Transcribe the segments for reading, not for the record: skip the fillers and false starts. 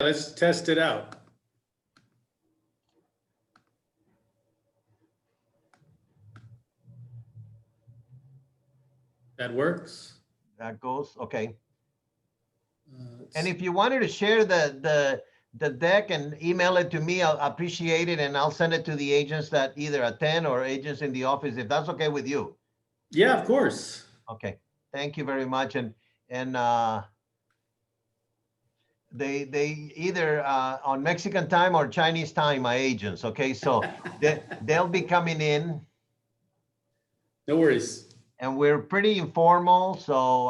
Let's test it out. That works. That goes, okay. Let's And see. if you wanted to share the deck and email it to me, I'll appreciate it, and I'll send it to the agents that either attend or agents in the office, if that's okay with you. Yeah, of course. Okay, thank you very much. And they either on Mexican time or Chinese time, my agents. Okay, so they'll be coming in, No worries. and we're pretty informal. So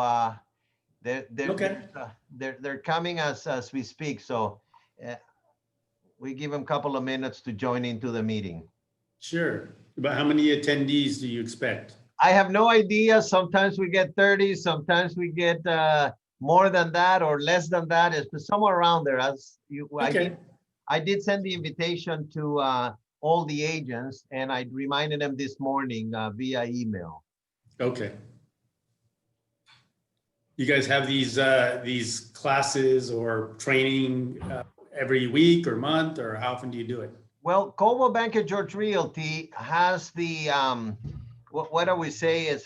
Okay. they're coming as we speak. So we give them a couple of minutes to join into the meeting. Sure. About how many attendees do you expect? I have no idea. Sometimes we get 30, sometimes we get more than that or less than that. It's somewhere around there. As you, Okay. I did send the invitation to all the agents, and I reminded them this morning via email. Okay. You guys have these classes or training every week or month, or how often do you do it? Well, Coldwell Banker George Realty has the what do we say is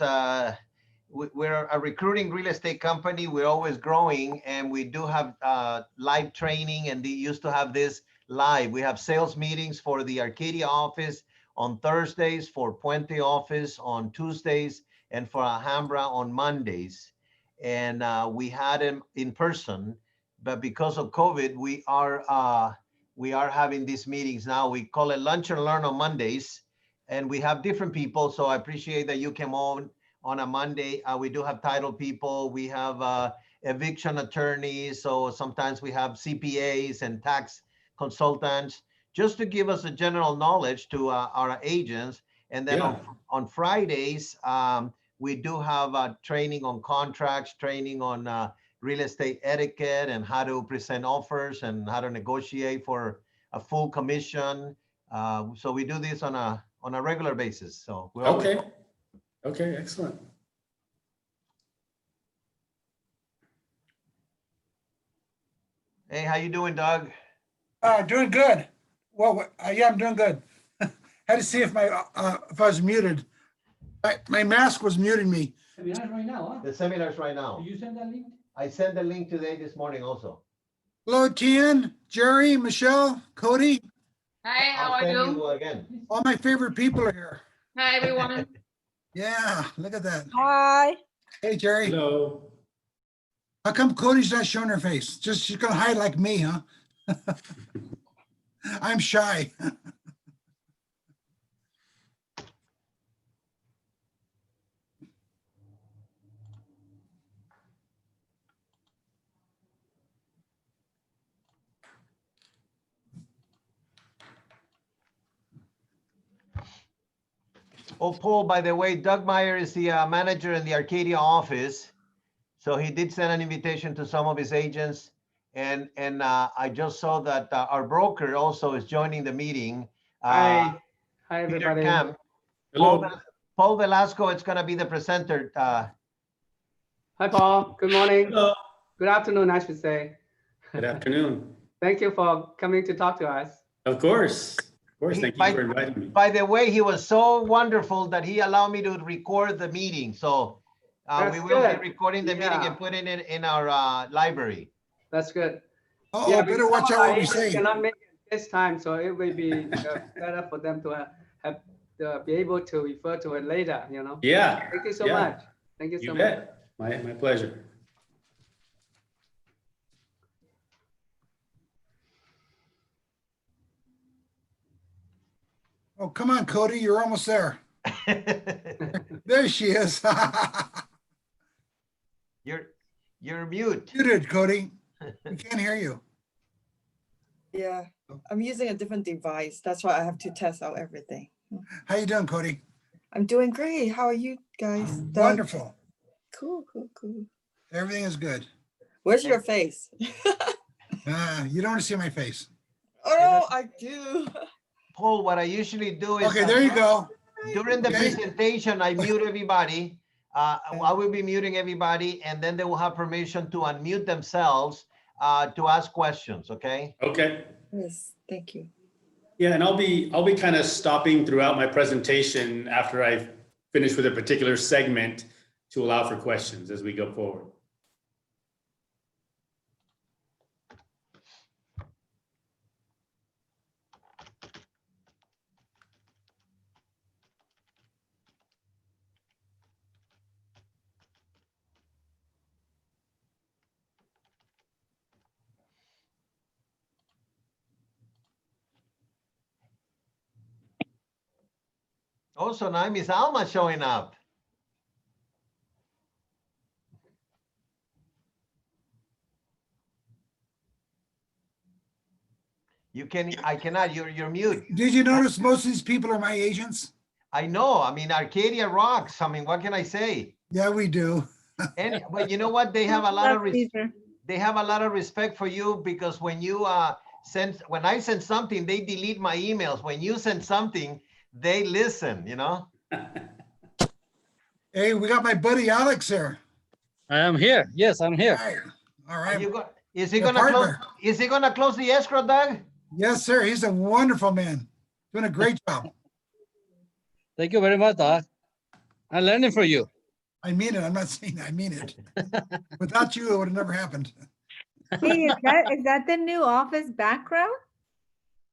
we're a recruiting real estate company. We're always growing, and we do have live training, and they used to have this live. We have sales meetings for the Arcadia office on Thursdays, for Puente office on Tuesdays, and for Alhambra on Mondays. And we had them in person, but because of COVID, we are having these meetings now. We call it Lunch and Learn on Mondays, and we have different people. So I appreciate that you came on a Monday. We do have title people. We have eviction attorneys. So sometimes we have CPAs and tax consultants, just to give us a general knowledge to our agents. And then Yeah. on Fridays, we do have training on contracts, training on real estate etiquette and how to present offers and how to negotiate for a full commission. So we do this on a regular basis. So we're always. Okay. Okay, excellent. Hey, how you doing, Doug? Doing good. Well, yeah, I'm doing good. Had to see if if I was muted. My mask was muting me. Seminar right now, huh? The seminar's right now. Did you send that link? I sent the link today this morning also. Hello, Tian, Jerry, Michelle, Cody. Hi, how I'll are send you? you again. All my favorite people are here. Hi, everyone. Yeah, look at that. Hi. Hey, Jerry. Hello. How come Cody's not showing her face? Just she's gonna hide like me, huh? I'm shy. Oh, Paul, by the way, Doug Meyer is the manager in the Arcadia office. So he did send an invitation to some of his agents. And I just saw that our broker also is joining the meeting. Hi, hi Peter everybody. Camp. Hello. Paul Velasco is going to be the presenter. Hi, Paul. Good morning. Hello. Good afternoon, I should say. Good afternoon. Thank you for coming to talk to us. Of course. Of course. Thank you for inviting me. By the way, he was so wonderful that he allowed me to record the meeting. So we That's will good. be recording the meeting Yeah. and putting it in our library. That's good. Oh, Yeah, better because watch some out of what we our agents say. cannot make it this time, so it will be better for them to have be able to refer to it later, you know? Yeah. Thank you so yeah. much. Thank you so You much. bet. My pleasure. Oh, come on, Cody, you're almost there. There she is. You're mute. Muted, Cody. We can't hear you. Yeah, I'm using a different device. That's why I have to test out everything. How you doing, Cody? I'm doing great. How are you guys? Doug? Wonderful. Cool, cool, cool. Everything is good. Where's your face? You don't want to see my face. Oh, no, I do. Paul, what I usually do is Okay, there you go. during the Okay. presentation, I mute everybody. I will be muting everybody, and then they will have permission to unmute themselves to ask questions, okay? Okay. Yes, thank you. Yeah, and I'll be kind of stopping throughout my presentation after I finish with a particular segment to allow for questions as we go forward. Also, now Miss Alma showing up. I cannot, you're mute. Did you notice most of these people are my agents? I know, I mean, Arcadia rocks. I mean, what can I say? Yeah, we do. And, but you know what? They have a lot of, That's Caesar. they have a lot of respect for you because when you when I send something, they delete my emails. When you send something, they listen, you know? Hey, we got my buddy Alex here. I am here. Yes, I'm here. Hi. All Are right. you is he Your gonna close, partner. is he gonna close the escrow, Doug? Yes, sir. He's a wonderful man. Doing a great job. Thank you very much, Doc. I'm learning from you. I mean it. I'm not saying I mean it. Without you, it would have never happened. Hey, is that the new office background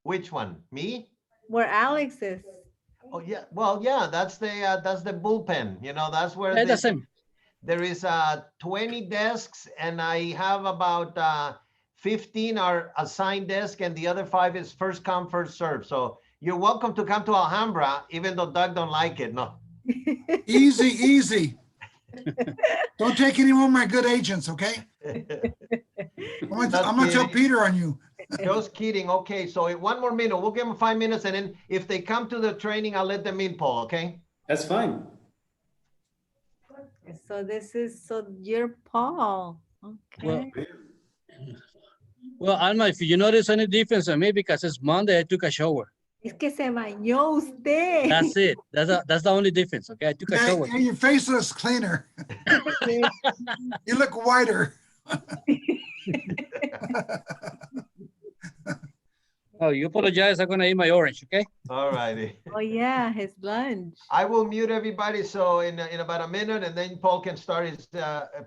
Which one? Me? where Alex is? Oh, yeah. Well, yeah, that's the bullpen, you know, that's where Hey, the same. there is 20 desks and I have about 15 are assigned desk and the other 5 is first come, first serve. So you're welcome to come to Alhambra, even though Doug don't like it. No. Easy, easy. Don't take any more of my good agents, okay? I'm gonna tell Peter on you. Just kidding. Okay, so one more minute. We'll give them 5 minutes and then if they come to the training, I'll let them in, Paul, okay? That's fine. So you're Paul. Okay. Well, Alma, if you notice any difference in me because it's Monday, I took a shower. Es que se bañó usted. That's it. That's the only difference. Okay, I took a Yeah, shower. yeah, your face looks cleaner. You look whiter. Oh, you apologize. I'm gonna eat my orange. Okay. All righty. Oh yeah, his lunch. I will mute everybody so in about a minute and then Paul can start his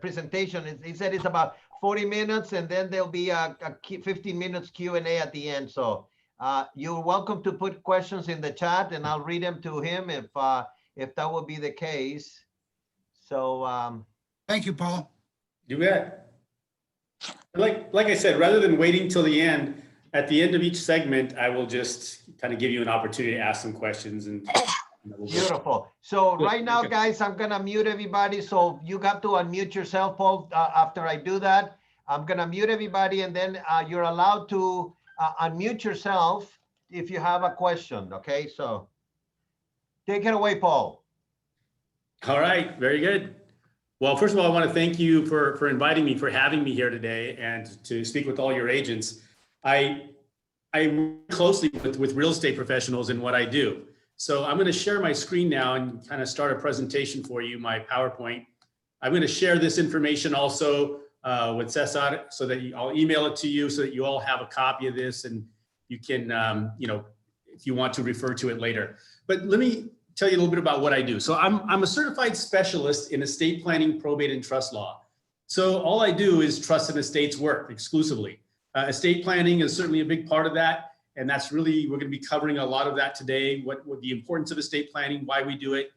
presentation. He said it's about 40 minutes and then there'll be a 15 minutes Q&A at the end. So you're welcome to put questions in the chat and I'll read them to him if that would be the case. So Thank you, Paul. You bet. Like I said, rather than waiting till the end, at the end of each segment, I will just kind of give you an opportunity to ask some questions and we'll go. beautiful. So Good, right now, thank you. guys, I'm gonna mute everybody. So you got to unmute yourself, Paul, after I do that. I'm gonna mute everybody and then you're allowed to unmute yourself if you have a question, okay? So take it away, Paul. All right, very good. Well, first of all, I want to thank you for inviting me, for having me here today and to speak with all your agents. I work closely with real estate professionals in what I do. So I'm going to share my screen now and kind of start a presentation for you, my PowerPoint. I'm going to share this information also with Cesar so that I'll email it to you so that you all have a copy of this and you can, if you want to refer to it later. But let me tell you a little bit about what I do. So I'm a certified specialist in estate planning, probate, and trust law. So all I do is trust and estates work exclusively. Estate planning is certainly a big part of that. And that's really, we're going to be covering a lot of that today, what the importance of estate planning, why we do it,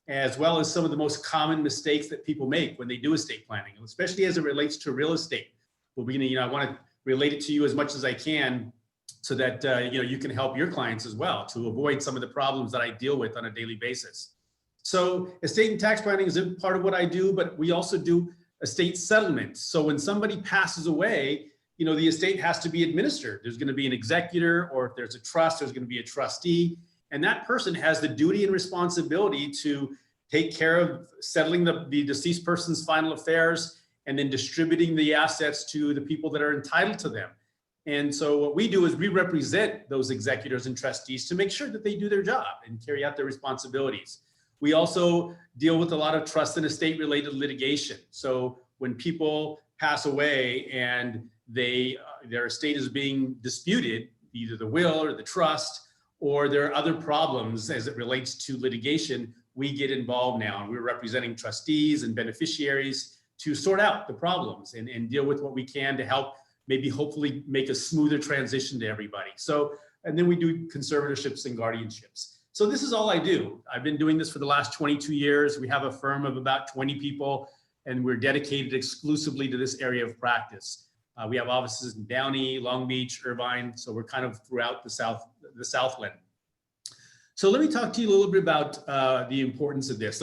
as well as some of the most common mistakes that people make when they do estate planning, especially as it relates to real estate. We're going to, I want to relate it to you as much as I can so that, you can help your clients as well to avoid some of the problems that I deal with on a daily basis. So estate and tax planning is a part of what I do, but we also do estate settlements. So when somebody passes away, the estate has to be administered. There's going to be an executor, or if there's a trust, there's going to be a trustee. And that person has the duty and responsibility to take care of settling the deceased person's final affairs and then distributing the assets to the people that are entitled to them. And so what we do is we represent those executors and trustees to make sure that they do their job and carry out their responsibilities. We also deal with a lot of trust and estate related litigation. So when people pass away and their estate is being disputed, either the will or the trust, or there are other problems as it relates to litigation, we get involved now. And we're representing trustees and beneficiaries to sort out the problems and deal with what we can to help maybe hopefully make a smoother transition to everybody. So, and then we do conservatorships and guardianships. So this is all I do. I've been doing this for the last 22 years. We have a firm of about 20 people, and we're dedicated exclusively to this area of practice. We have offices in Downey, Long Beach, Irvine, so we're kind of throughout the Southland. So let me talk to you a little bit about the importance of this.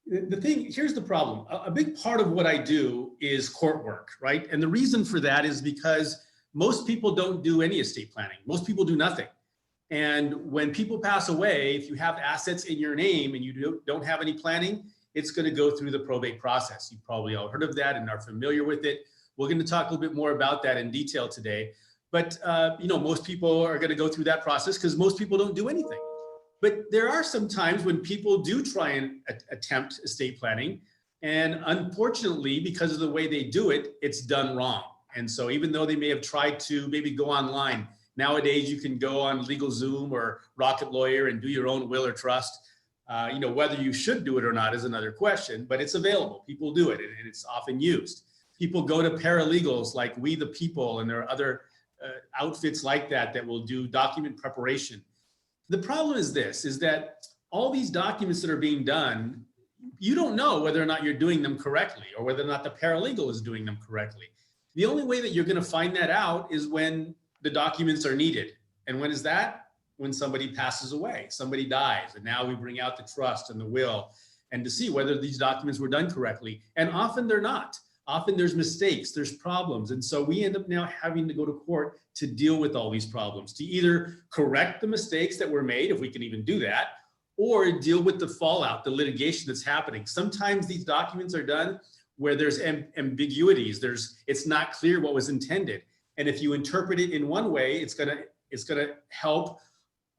Here's the problem. A big part of what I do is court work, right? And the reason for that is because most people don't do any estate planning. Most people do nothing. And when people pass away, if you have assets in your name and you don't have any planning, it's going to go through the probate process. You've probably all heard of that and are familiar with it. We're going to talk a little bit more about that in detail today. But most people are going to go through that process because most people don't do anything. But there are some times when people do try and attempt estate planning. And unfortunately, because of the way they do it, it's done wrong. And so even though they may have tried to maybe go online, nowadays you can go on LegalZoom or Rocket Lawyer and do your own will or trust. Whether you should do it or not is another question, but it's available. People do it and it's often used. People go to paralegals like We the People, and there are other outfits like that will do document preparation. The problem is that all these documents that are being done, you don't know whether or not you're doing them correctly or whether or not the paralegal is doing them correctly. The only way that you're going to find that out is when the documents are needed. And when is that? When somebody passes away, somebody dies, and now we bring out the trust and the will and to see whether these documents were done correctly. And often they're not. Often there's mistakes, there's problems. And so we end up now having to go to court to deal with all these problems, to either correct the mistakes that were made, if we can even do that, or deal with the fallout, the litigation that's happening. Sometimes these documents are done where there's ambiguities, it's not clear what was intended. And if you interpret it in one way, it's gonna help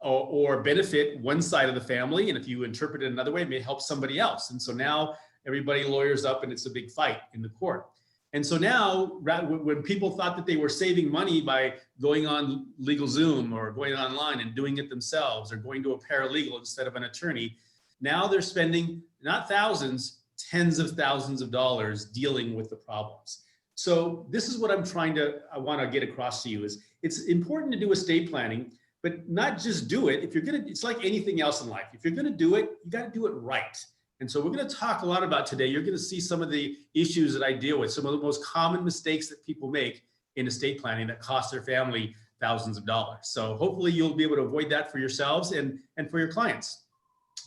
or benefit one side of the family. And if you interpret it another way, it may help somebody else. And so now everybody lawyers up and it's a big fight in the court. And so now when people thought that they were saving money by going on LegalZoom or going online and doing it themselves or going to a paralegal instead of an attorney, now they're spending not thousands, tens of thousands of dollars dealing with the problems. So this is what I want to get across to you is it's important to do estate planning, but not just do it. It's like anything else in life. If you're going to do it, you got to do it right. And so we're going to talk a lot about today. You're going to see some of the issues that I deal with, some of the most common mistakes that people make in estate planning that cost their family thousands of dollars. So hopefully you'll be able to avoid that for yourselves and for your clients.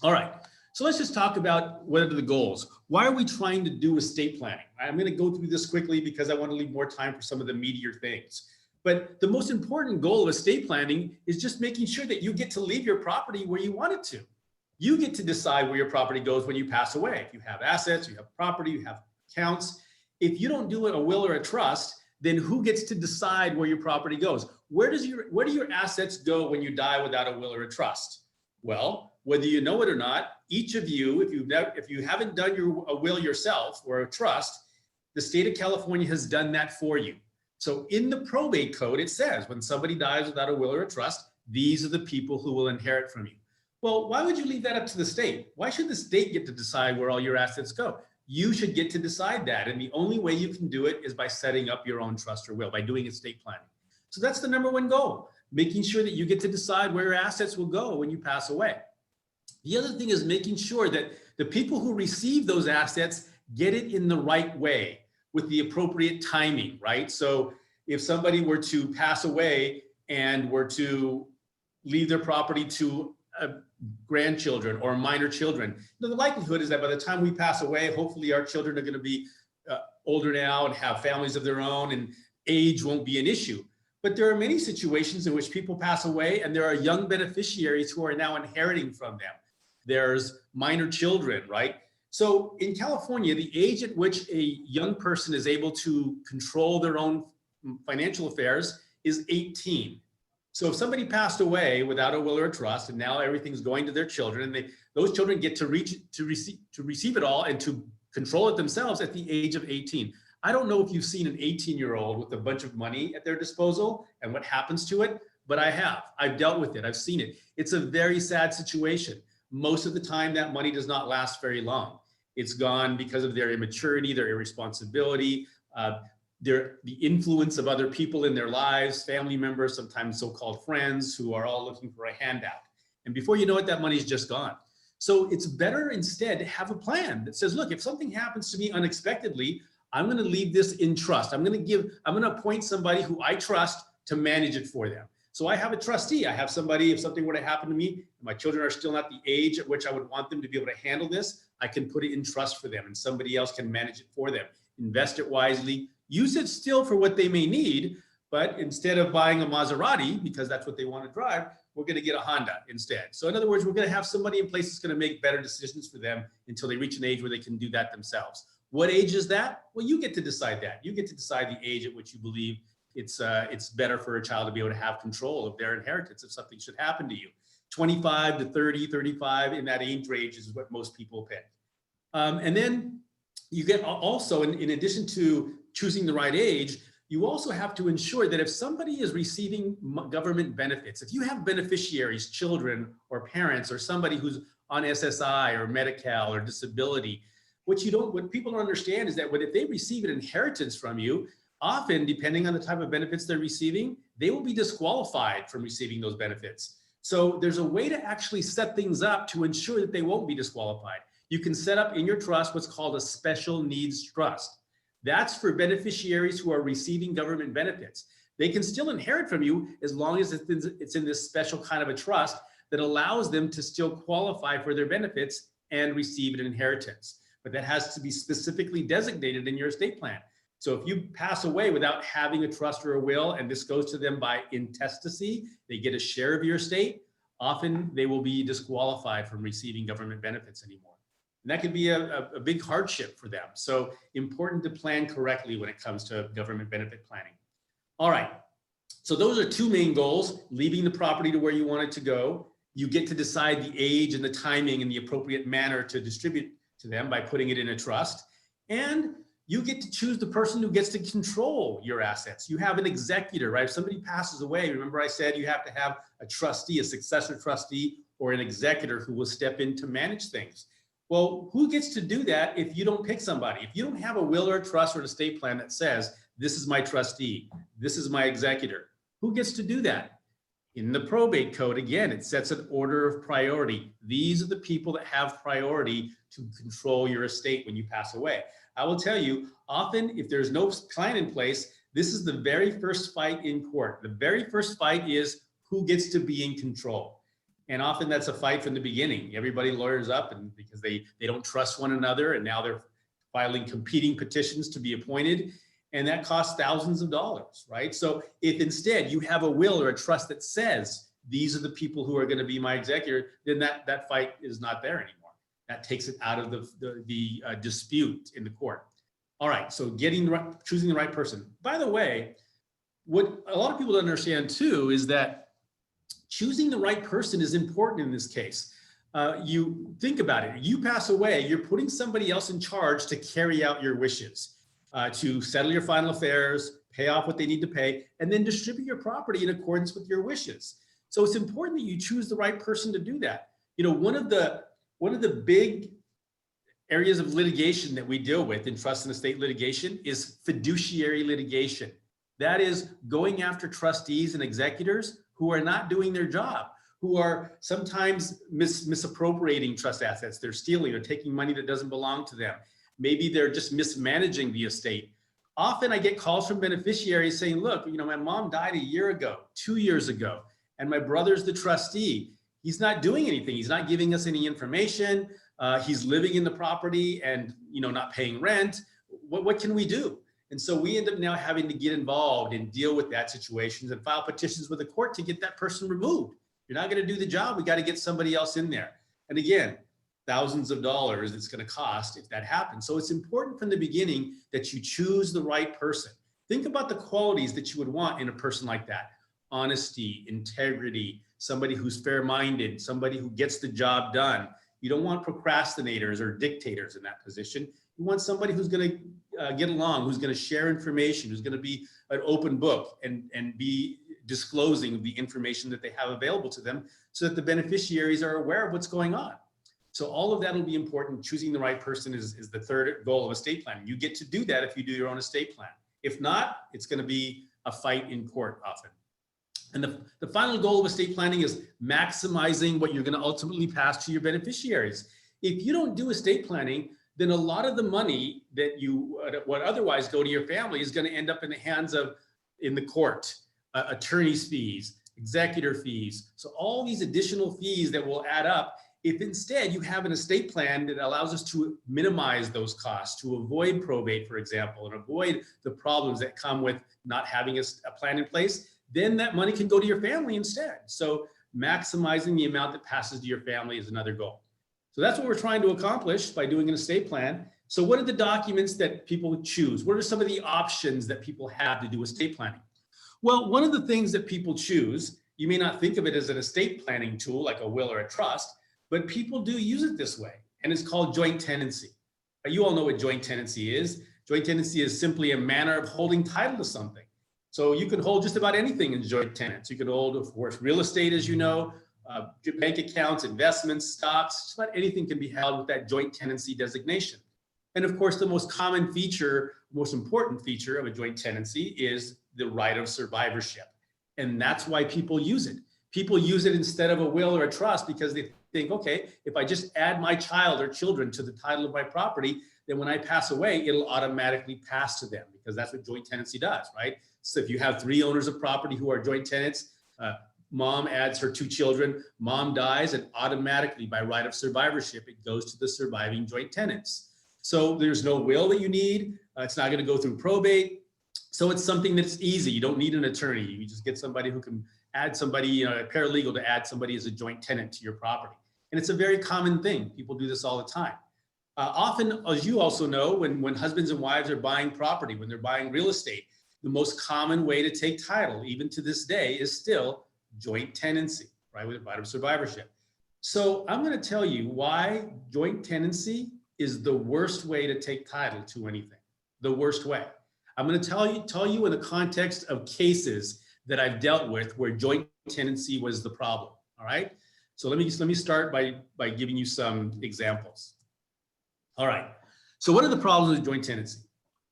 All right. So let's just talk about what are the goals. Why are we trying to do estate planning? I'm going to go through this quickly because I want to leave more time for some of the meatier things. But the most important goal of estate planning is just making sure that you get to leave your property where you want it to. You get to decide where your property goes when you pass away. If you have assets, you have property, you have accounts. If you don't do a will or a trust, then who gets to decide where your property goes? Where do your assets go when you die without a will or a trust? Well, whether you know it or not, each of you, if you haven't done a will yourself or a trust, the state of California has done that for you. So in the probate code, it says when somebody dies without a will or a trust, these are the people who will inherit from you. Well, why would you leave that up to the state? Why should the state get to decide where all your assets go? You should get to decide that. And the only way you can do it is by setting up your own trust or will, by doing estate planning. So that's the number one goal, making sure that you get to decide where your assets will go when you pass away. The other thing is making sure that the people who receive those assets get it in the right way with the appropriate timing, right? So if somebody were to pass away and were to leave their property to grandchildren or minor children, the likelihood is that by the time we pass away, hopefully our children are going to be older now and have families of their own, and age won't be an issue. But there are many situations in which people pass away and there are young beneficiaries who are now inheriting from them. There's minor children, right? So in California, the age at which a young person is able to control their own financial affairs is 18. So if somebody passed away without a will or a trust, and now everything's going to their children, and those children get to receive it all and to control it themselves at the age of 18. I don't know if you've seen an 18-year-old with a bunch of money at their disposal and what happens to it, but I have. I've dealt with it. I've seen it. It's a very sad situation. Most of the time, that money does not last very long. It's gone because of their immaturity, their irresponsibility, the influence of other people in their lives, family members, sometimes so-called friends who are all looking for a handout. And before you know it, that money's just gone. So it's better instead to have a plan that says, look, if something happens to me unexpectedly, I'm going to leave this in trust. I'm going to appoint somebody who I trust to manage it for them. So I have a trustee. I have somebody, if something were to happen to me, and my children are still not the age at which I would want them to be able to handle this, I can put it in trust for them and somebody else can manage it for them. Invest it wisely, use it still for what they may need, but instead of buying a Maserati, because that's what they want to drive, we're going to get a Honda instead. So in other words, we're going to have somebody in place that's going to make better decisions for them until they reach an age where they can do that themselves. What age is that? Well, you get to decide that. You get to decide the age at which you believe it's better for a child to be able to have control of their inheritance if something should happen to you. 25 to 30, 35, in that age range is what most people pick. And then you get also, in addition to choosing the right age, you also have to ensure that if somebody is receiving government benefits, if you have beneficiaries, children or parents, or somebody who's on SSI or Medi-Cal or disability, what people don't understand is that if they receive an inheritance from you, often, depending on the type of benefits they're receiving, they will be disqualified from receiving those benefits. So there's a way to actually set things up to ensure that they won't be disqualified. You can set up in your trust what's called a special needs trust. That's for beneficiaries who are receiving government benefits. They can still inherit from you as long as it's in this special kind of a trust that allows them to still qualify for their benefits and receive an inheritance. But that has to be specifically designated in your estate plan. So if you pass away without having a trust or a will, and this goes to them by intestacy, they get a share of your estate, often they will be disqualified from receiving government benefits anymore. And that could be a big hardship for them. So important to plan correctly when it comes to government benefit planning. All right, so those are two main goals: leaving the property to where you want it to go. You get to decide the age and the timing and the appropriate manner to distribute to them by putting it in a trust. And you get to choose the person who gets to control your assets. You have an executor, right? If somebody passes away, remember I said you have to have a trustee, a successor trustee, or an executor who will step in to manage things. Well, who gets to do that if you don't pick somebody? If you don't have a will or a trust or an estate plan that says, this is my trustee, this is my executor, who gets to do that? In the probate code, again, it sets an order of priority. These are the people that have priority to control your estate when you pass away. I will tell you, often if there's no plan in place, this is the very first fight in court. The very first fight is who gets to be in control. And often that's a fight from the beginning. Everybody lawyers up and because they don't trust one another, and now they're filing competing petitions to be appointed. And that costs thousands of dollars, right? So if instead you have a will or a trust that says, these are the people who are going to be my executor, then that fight is not there anymore. That takes it out of the dispute in the court. All right, so choosing the right person. By the way, what a lot of people don't understand too is that choosing the right person is important in this case. You think about it, you pass away, you're putting somebody else in charge to carry out your wishes, to settle your final affairs, pay off what they need to pay, and then distribute your property in accordance with your wishes. So it's important that you choose the right person to do that. You know, one of the big areas of litigation that we deal with in trust and estate litigation is fiduciary litigation. That is going after trustees and executors who are not doing their job, who are sometimes misappropriating trust assets. They're stealing or taking money that doesn't belong to them. Maybe they're just mismanaging the estate. Often I get calls from beneficiaries saying, look, you know, my mom died a year ago, 2 years ago, and my brother's the trustee. He's not doing anything. He's not giving us any information. He's living in the property and, you know, not paying rent. What can we do? And so we end up now having to get involved and deal with that situation and file petitions with the court to get that person removed. You're not going to do the job. We got to get somebody else in there. And again, thousands of dollars it's going to cost if that happens. So it's important from the beginning that you choose the right person. Think about the qualities that you would want in a person like that: honesty, integrity, somebody who's fair-minded, somebody who gets the job done. You don't want procrastinators or dictators in that position. We want somebody who's going to get along, who's going to share information, who's going to be an open book and be disclosing the information that they have available to them so that the beneficiaries are aware of what's going on. So all of that will be important. Choosing the right person is the third goal of estate planning. You get to do that if you do your own estate plan. If not, it's going to be a fight in court often. And the final goal of estate planning is maximizing what you're going to ultimately pass to your beneficiaries. If you don't do estate planning, then a lot of the money that would otherwise go to your family is going to end up in the hands of, in the court, attorney's fees, executor fees. So all these additional fees that will add up. If instead you have an estate plan that allows us to minimize those costs, to avoid probate, for example, and avoid the problems that come with not having a plan in place, then that money can go to your family instead. So maximizing the amount that passes to your family is another goal. So that's what we're trying to accomplish by doing an estate plan. So what are the documents that people choose? What are some of the options that people have to do estate planning? Well, one of the things that people choose, you may not think of it as an estate planning tool like a will or a trust, but people do use it this way, and it's called joint tenancy. You all know what joint tenancy is. Joint tenancy is simply a manner of holding title to something. So you can hold just about anything in joint tenants. You can hold, of course, real estate, as you know, bank accounts, investments, stocks, just about anything can be held with that joint tenancy designation. And of course, the most common feature, most important feature of a joint tenancy is the right of survivorship. And that's why people use it. People use it instead of a will or a trust because they think, okay, if I just add my child or children to the title of my property, then when I pass away, it'll automatically pass to them because that's what joint tenancy does, right? So if you have 3 owners of property who are joint tenants, mom adds her 2 children, mom dies, and automatically by right of survivorship, it goes to the surviving joint tenants. So there's no will that you need. It's not going to go through probate. So it's something that's easy. You don't need an attorney. You just get somebody who can add somebody, a paralegal to add somebody as a joint tenant to your property. And it's a very common thing. People do this all the time. Often, as you also know, when husbands and wives are buying property, when they're buying real estate, the most common way to take title, even to this day, is still joint tenancy, right, with right of survivorship. So I'm going to tell you why joint tenancy is the worst way to take title to anything, the worst way. I'm going to tell you in the context of cases that I've dealt with where joint tenancy was the problem, all right? So let me start by giving you some examples. All right, so what are the problems with joint tenancy?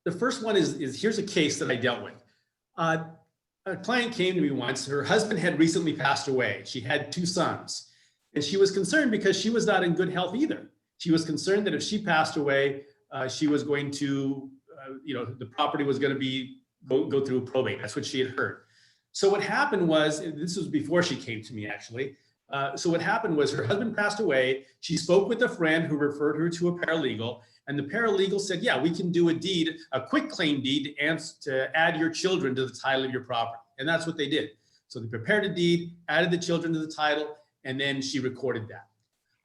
The first one is here's a case that I dealt with. A client came to me once. Her husband had recently passed away. She had 2 sons, and she was concerned because she was not in good health either. She was concerned that if she passed away, she was going to, the property was going to go through probate. That's what she had heard. So what happened was, this was before she came to me actually. So what happened was her husband passed away. She spoke with a friend who referred her to a paralegal, and the paralegal said, yeah, we can do a quick claim deed to add your children to the title of your property. And that's what they did. So they prepared a deed, added the children to the title, and then she recorded that.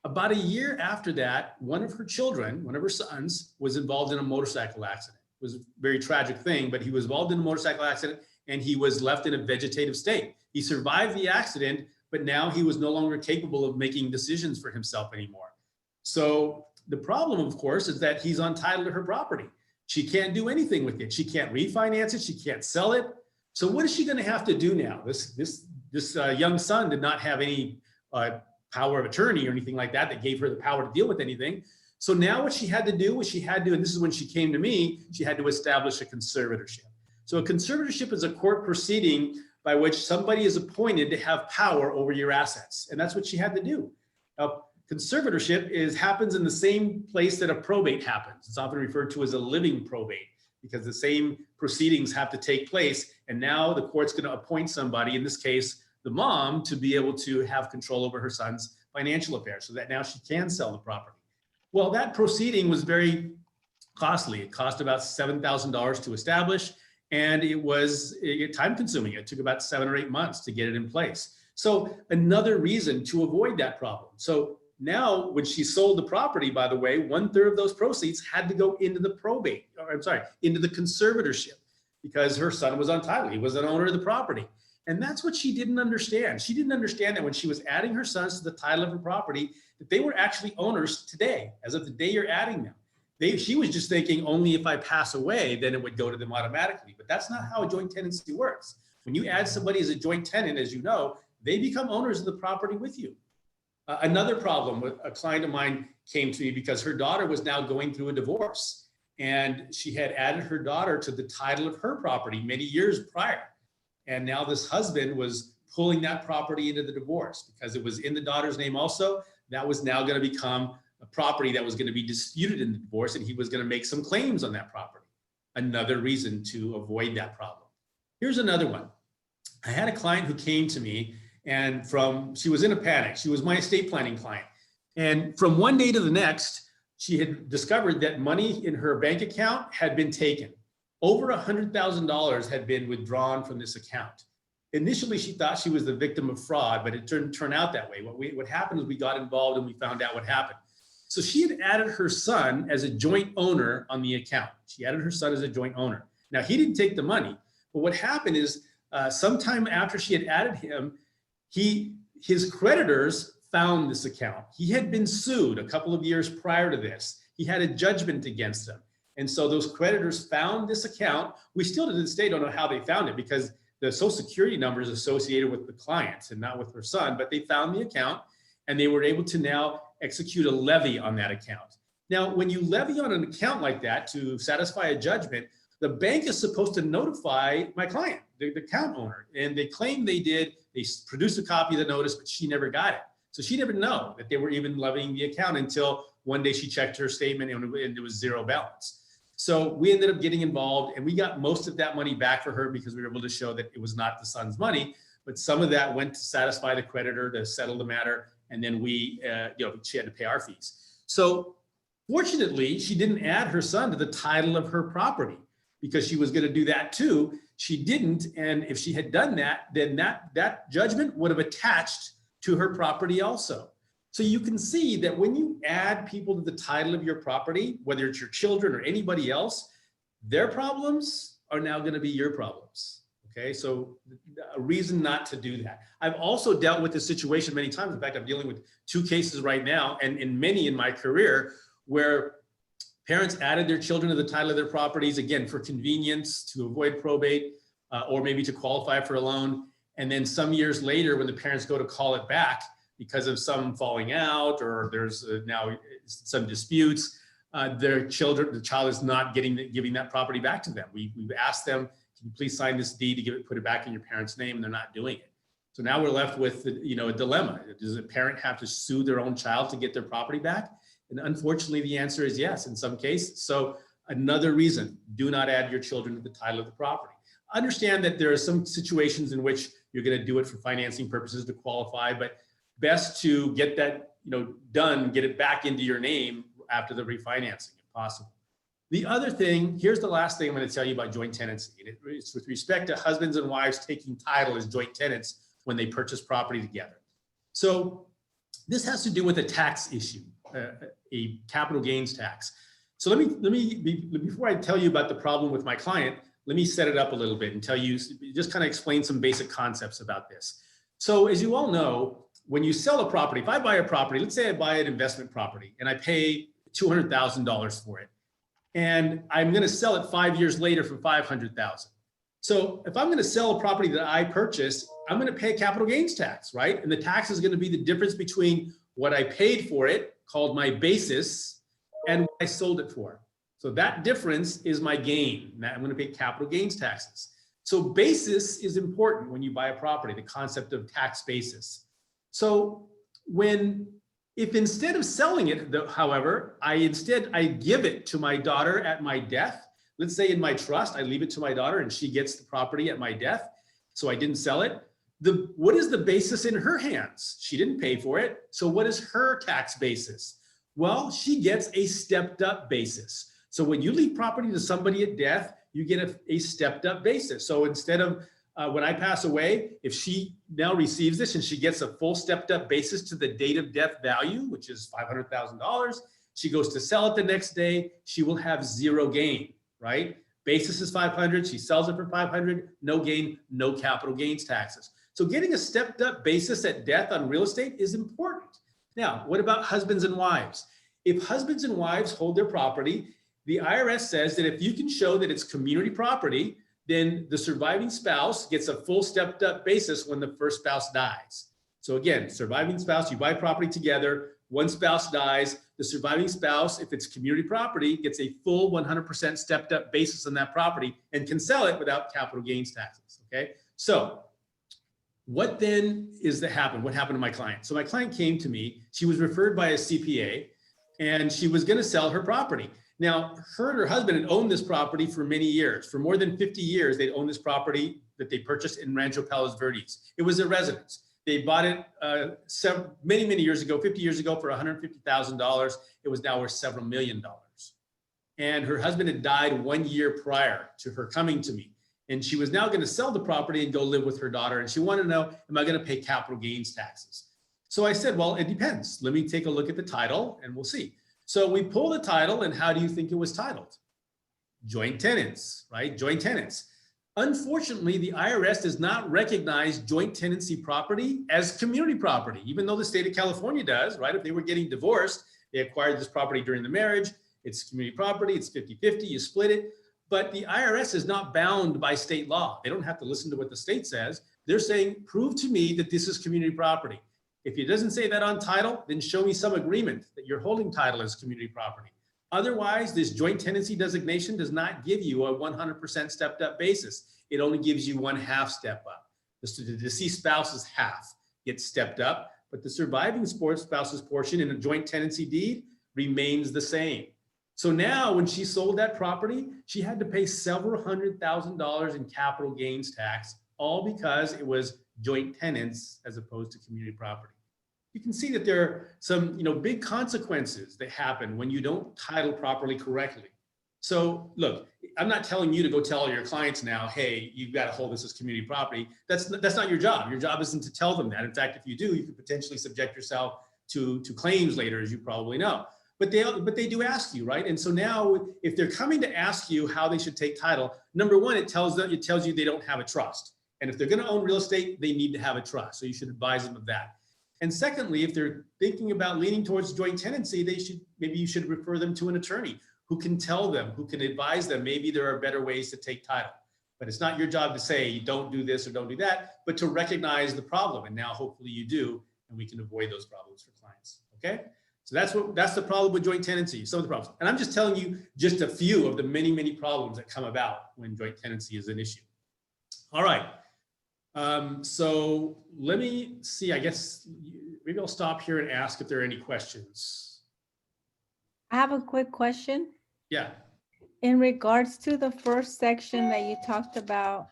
About a year after that, one of her sons, was involved in a motorcycle accident. It was a very tragic thing, but he was involved in a motorcycle accident and he was left in a vegetative state. He survived the accident, but now he was no longer capable of making decisions for himself anymore. So the problem, of course, is that he's on title to her property. She can't do anything with it. She can't refinance it. She can't sell it. So what is she going to have to do now? This young son did not have any power of attorney or anything like that gave her the power to deal with anything. So now what she had to do was and this is when she came to me, she had to establish a conservatorship. So a conservatorship is a court proceeding by which somebody is appointed to have power over your assets. And that's what she had to do. Now, conservatorship happens in the same place that a probate happens. It's often referred to as a living probate because the same proceedings have to take place. And now the court's going to appoint somebody, in this case, the mom, to be able to have control over her son's financial affairs so that now she can sell the property. Well, that proceeding was very costly. It cost about $7,000 to establish, and it was time consuming. It took about 7 or 8 months to get it in place. So another reason to avoid that problem. So now when she sold the property, by the way, 1/3 of those proceeds had to go into the into the conservatorship because her son was on title. He was an owner of the property. And that's what she didn't understand. She didn't understand that when she was adding her sons to the title of her property, that they were actually owners today, as of the day you're adding them. She was just thinking only if I pass away, then it would go to them automatically. But that's not how a joint tenancy works. When you add somebody as a joint tenant, as you know, they become owners of the property with you. Another problem with a client of mine came to me because her daughter was now going through a divorce, and she had added her daughter to the title of her property many years prior. And now this husband was pulling that property into the divorce because it was in the daughter's name also. That was now going to become a property that was going to be disputed in the divorce, and he was going to make some claims on that property. Another reason to avoid that problem. Here's another one. I had a client who came to me, and she was in a panic. She was my estate planning client. And from one day to the next, she had discovered that money in her bank account had been taken. Over $100,000 had been withdrawn from this account. Initially, she thought she was the victim of fraud, but it turned out that way. What happened was we got involved and we found out what happened. So she had added her son as a joint owner on the account. She added her son as a joint owner. Now, he didn't take the money, but what happened is sometime after she had added him, his creditors found this account. He had been sued a couple of years prior to this. He had a judgment against him. And so those creditors found this account. We still to this day don't know how they found it because the Social Security number is associated with the client and not with her son, but they found the account and they were able to now execute a levy on that account. Now, when you levy on an account like that to satisfy a judgment, the bank is supposed to notify my client, the account owner, and they claim they did. They produced a copy of the notice, but she never got it. So she never knew that they were even levying the account until one day she checked her statement and it was zero balance. So we ended up getting involved and we got most of that money back for her because we were able to show that it was not the son's money, but some of that went to satisfy the creditor to settle the matter. And then she had to pay our fees. So fortunately, she didn't add her son to the title of her property because she was going to do that too. She didn't. And if she had done that, then that judgment would have attached to her property also. So you can see that when you add people to the title of your property, whether it's your children or anybody else, their problems are now going to be your problems. Okay, so a reason not to do that. I've also dealt with this situation many times. In fact, I'm dealing with 2 cases right now and many in my career where parents added their children to the title of their properties, again, for convenience, to avoid probate, or maybe to qualify for a loan. And then some years later, when the parents go to call it back because of some falling out or there's now some disputes, the child is not giving that property back to them. We've asked them, can you please sign this deed to put it back in your parent's name, and they're not doing it. So now we're left with a dilemma. Does a parent have to sue their own child to get their property back? And unfortunately, the answer is yes in some cases. So another reason, do not add your children to the title of the property. Understand that there are some situations in which you're going to do it for financing purposes to qualify, but best to get that done, get it back into your name after the refinancing if possible. The other thing, here's the last thing I'm going to tell you about joint tenancy. It's with respect to husbands and wives taking title as joint tenants when they purchase property together. So this has to do with a tax issue, a capital gains tax. So let me before I tell you about the problem with my client, let me set it up a little bit and tell you, just kind of explain some basic concepts about this. So as you all know, when you sell a property, if I buy a property, let's say I buy an investment property and I pay $200,000 for it, and I'm going to sell it 5 years later for $500,000. So if I'm going to sell a property that I purchased, I'm going to pay a capital gains tax, right? And the tax is going to be the difference between what I paid for it, called my basis, and what I sold it for. So that difference is my gain. Now I'm going to pay capital gains taxes. So basis is important when you buy a property, the concept of tax basis. So if instead of selling it, however, I give it to my daughter at my death, let's say in my trust, I leave it to my daughter and she gets the property at my death, so I didn't sell it. What is the basis in her hands? She didn't pay for it. So what is her tax basis? Well, she gets a stepped up basis. So when you leave property to somebody at death, you get a stepped up basis. So instead of when I pass away, if she now receives this and she gets a full stepped up basis to the date of death value, which is $500,000, she goes to sell it the next day, she will have zero gain, right? Basis is 500, she sells it for 500, no gain, no capital gains taxes. So getting a stepped up basis at death on real estate is important. Now, what about husbands and wives? If husbands and wives hold their property, the IRS says that if you can show that it's community property, then the surviving spouse gets a full stepped up basis when the first spouse dies. So again, surviving spouse, you buy property together, one spouse dies, the surviving spouse, if it's community property, gets a full 100% stepped up basis on that property and can sell it without capital gains taxes, okay? So what then is that happened? What happened to my client? So my client came to me, she was referred by a CPA and she was gonna sell her property. Now, her and her husband had owned this property for many years. For more than 50 years, they'd owned this property that they purchased in Rancho Palos Verdes. It was their residence. They bought it many years ago, 50 years ago for $150,000. It was now worth several $1 million. And her husband had died 1 year prior to her coming to me. And she was now gonna sell the property and go live with her daughter. And she wanted to know, am I gonna pay capital gains taxes? So I said, well, it depends. Let me take a look at the title and we'll see. So we pull the title, and how do you think it was titled? Joint tenants, right? Joint tenants. Unfortunately, the IRS does not recognize joint tenancy property as community property, even though the state of California does, right? If they were getting divorced, they acquired this property during the marriage, it's community property, it's 50-50, you split it. But the IRS is not bound by state law. They don't have to listen to what the state says. They're saying, prove to me that this is community property. If it doesn't say that on title, then show me some agreement that you're holding title as community property. Otherwise, this joint tenancy designation does not give you a 100% stepped up basis. It only gives you 1/2 step up. The deceased spouse's half gets stepped up, but the surviving spouse's portion in a joint tenancy deed remains the same. So now when she sold that property, she had to pay several $100,000 in capital gains tax, all because it was joint tenants as opposed to community property. You can see that there are some, big consequences that happen when you don't title properly correctly. So look, I'm not telling you to go tell your clients now, hey, you've got to hold this as community property. That's not your job. Your job isn't to tell them that. In fact, if you do, you could potentially subject yourself to claims later, as you probably know. But they do ask you, right? And so now, if they're coming to ask you how they should take title, number one, it tells you they don't have a trust. And if they're going to own real estate, they need to have a trust. So you should advise them of that. And secondly, if they're thinking about leaning towards joint tenancy, maybe you should refer them to an attorney who can tell them, who can advise them. Maybe there are better ways to take title. But it's not your job to say, don't do this or don't do that, but to recognize the problem. And now hopefully you do, and we can avoid those problems for clients. Okay? So that's the problem with joint tenancy, some of the problems. And I'm just telling you just a few of the many problems that come about when joint tenancy is an issue. All right. So let me see, I guess maybe I'll stop here and ask if there are any questions. I have a quick question. Yeah. In regards to the first section that you talked about,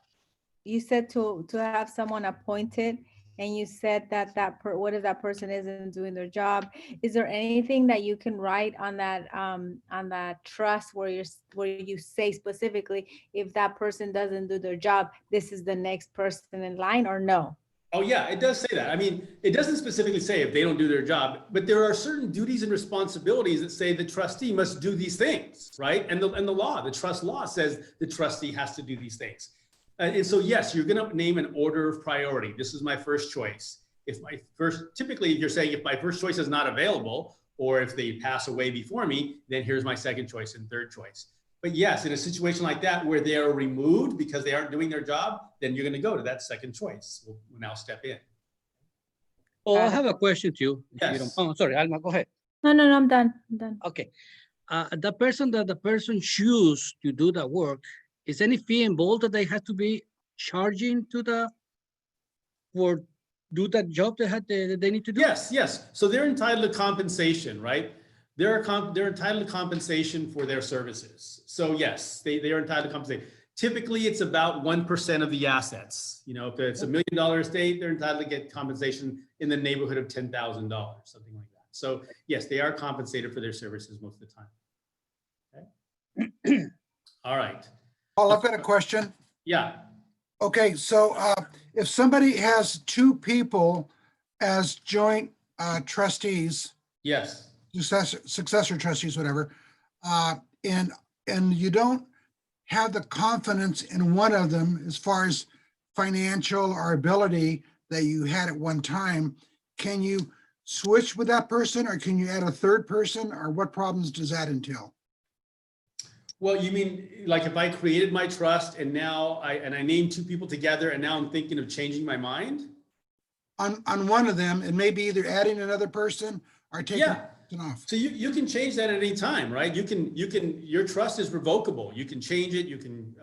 you said to have someone appointed, and you said that what if that person isn't doing their job? Is there anything that you can write on that trust where you say specifically, if that person doesn't do their job, this is the next person in line, or no? Oh yeah, it does say that. I mean, it doesn't specifically say if they don't do their job, but there are certain duties and responsibilities that say the trustee must do these things, right? And the trust law says the trustee has to do these things. And so yes, you're going to name an order of priority. This is my first choice. Typically you're saying if my first choice is not available, or if they pass away before me, then here's my second choice and third choice. But yes, in a situation like that where they are removed because they aren't doing their job, then you're going to go to that second choice. We'll now step in. Oh, I have a question to you. Yes. Oh, sorry, Alma, go ahead. No, I'm done. Okay. The person choose to do the work, is any fee involved that they have to be charging for do that job they need to do? Yes. So they're entitled to compensation, right? They're entitled to compensation for their services. So yes, they are entitled to compensation. Typically, it's about 1% of the assets. If it's $1 million estate, they're entitled to get compensation in the neighborhood of $10,000, something like that. So yes, they are compensated for their services most of the time. Okay. All right. Paul, I've got a question. Yeah. Okay, so if somebody has two people as joint trustees, Yes. successor trustees, whatever, and you don't have the confidence in one of them as far as financial or ability that you had at one time, can you switch with that person, or can you add a third person, or what problems does that entail? Well, you mean, like if I created my trust and now I named two people together and now I'm thinking of changing my mind? On one of them, it may be either adding another person or taking Yeah. it off. So you can change that at any time, right? You can, your trust is revocable. You can change it, you can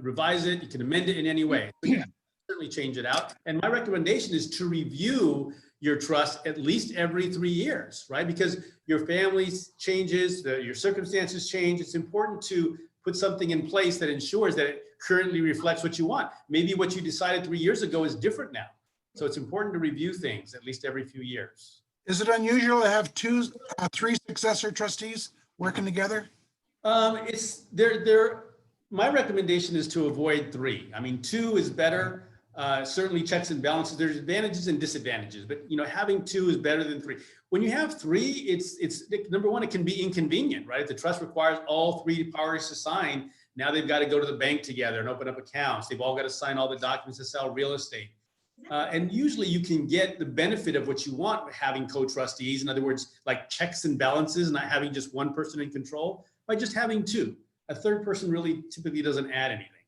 revise it, you can amend it in any way. So you can certainly change it out. And my recommendation is to review your trust at least every 3 years, right? Because your family changes, your circumstances change. It's important to put something in place that ensures that it currently reflects what you want. Maybe what you decided 3 years ago is different now. So it's important to review things at least every few years. Is it unusual to have three successor trustees working together? My recommendation is to avoid 3. I mean, 2 is better. Certainly checks and balances. There's advantages and disadvantages, but having 2 is better than 3. When you have 3, it's number one, it can be inconvenient, right? If the trust requires all 3 parties to sign, now they've got to go to the bank together and open up accounts. They've all got to sign all the documents to sell real estate. And usually you can get the benefit of what you want having co-trustees. In other words, like checks and balances, not having just one person in control, by just having 2. A third person really typically doesn't add anything.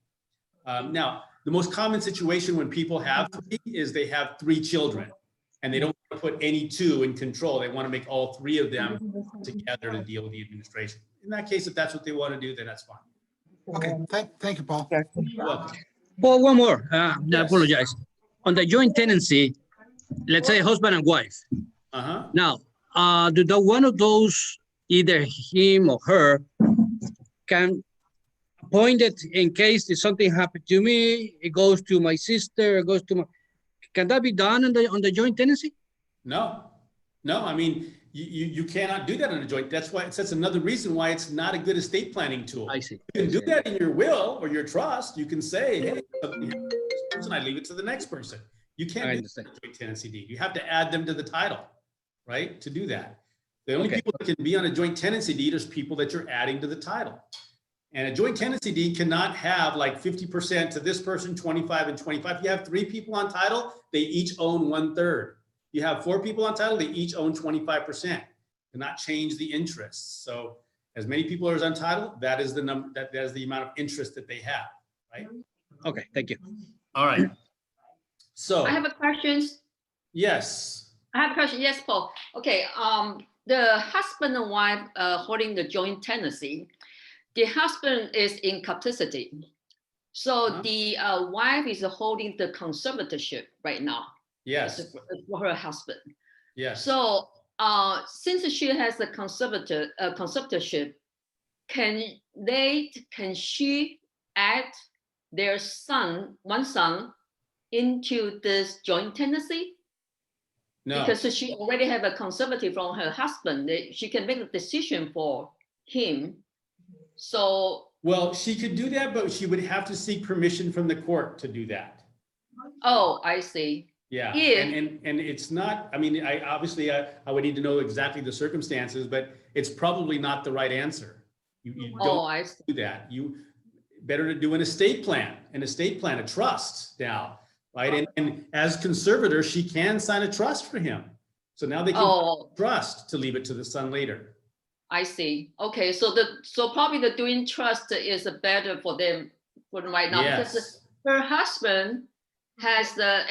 Now, the most common situation when people have 3 is they have 3 children and they don't want to put any 2 in control. They want to make all 3 of them together to deal with the administration. In that case, if that's what they want to do, then that's fine. Okay, thank you, Paul. You're welcome. Well, one more, I Yes. apologize. On the joint tenancy, let's say husband and wife. Uh-huh. Now, do the one of those, either him or her, can appoint it in case if something happened to me, it goes to my sister, it goes to my, can that be done on the joint tenancy? No, I mean, you cannot do that on a joint. That's another reason why it's not a good estate planning tool. I see. You can do that in your will or your trust. You can say, hey, something happened to this person, I leave it to the next person. You I can't do understand. that in a joint tenancy deed. You have to add them to the title, right? To do that. The only Okay. people that can be on a joint tenancy deed is people that you're adding to the title. And a joint tenancy deed cannot have like 50% to this person, 25 and 25. If you have 3 people on title, they each own 1/3. You have 4 people on title, they each own 25%. Cannot change the interests. So as many people as on title, that is the number, that is the amount of interest that they have, right? Okay, thank you. All right. So, I have a question. yes, I have a question. Yes, Paul. Okay. The husband and wife holding the joint tenancy. The husband is in capacity, so Uh-huh. the wife is holding the conservatorship right now yes, for her husband. yes. So since she has the conservatorship, can she add their one son into this joint tenancy? No, Because she already have a conservative from her husband, she can make a decision for him. So, well, she could do that, but she would have to seek permission from the court to do that. oh, I see. Yeah, Yeah. and it's not, I mean, I would need to know exactly the circumstances, but it's probably not the right answer. You Oh, don't I see. do that. You better to do an estate plan, a trust now, right? And as conservator, she can sign a trust for him. So now they can Oh, trust to leave it to the son later. I see. Okay, so probably the doing trust is better for them right now because Yes, her husband has the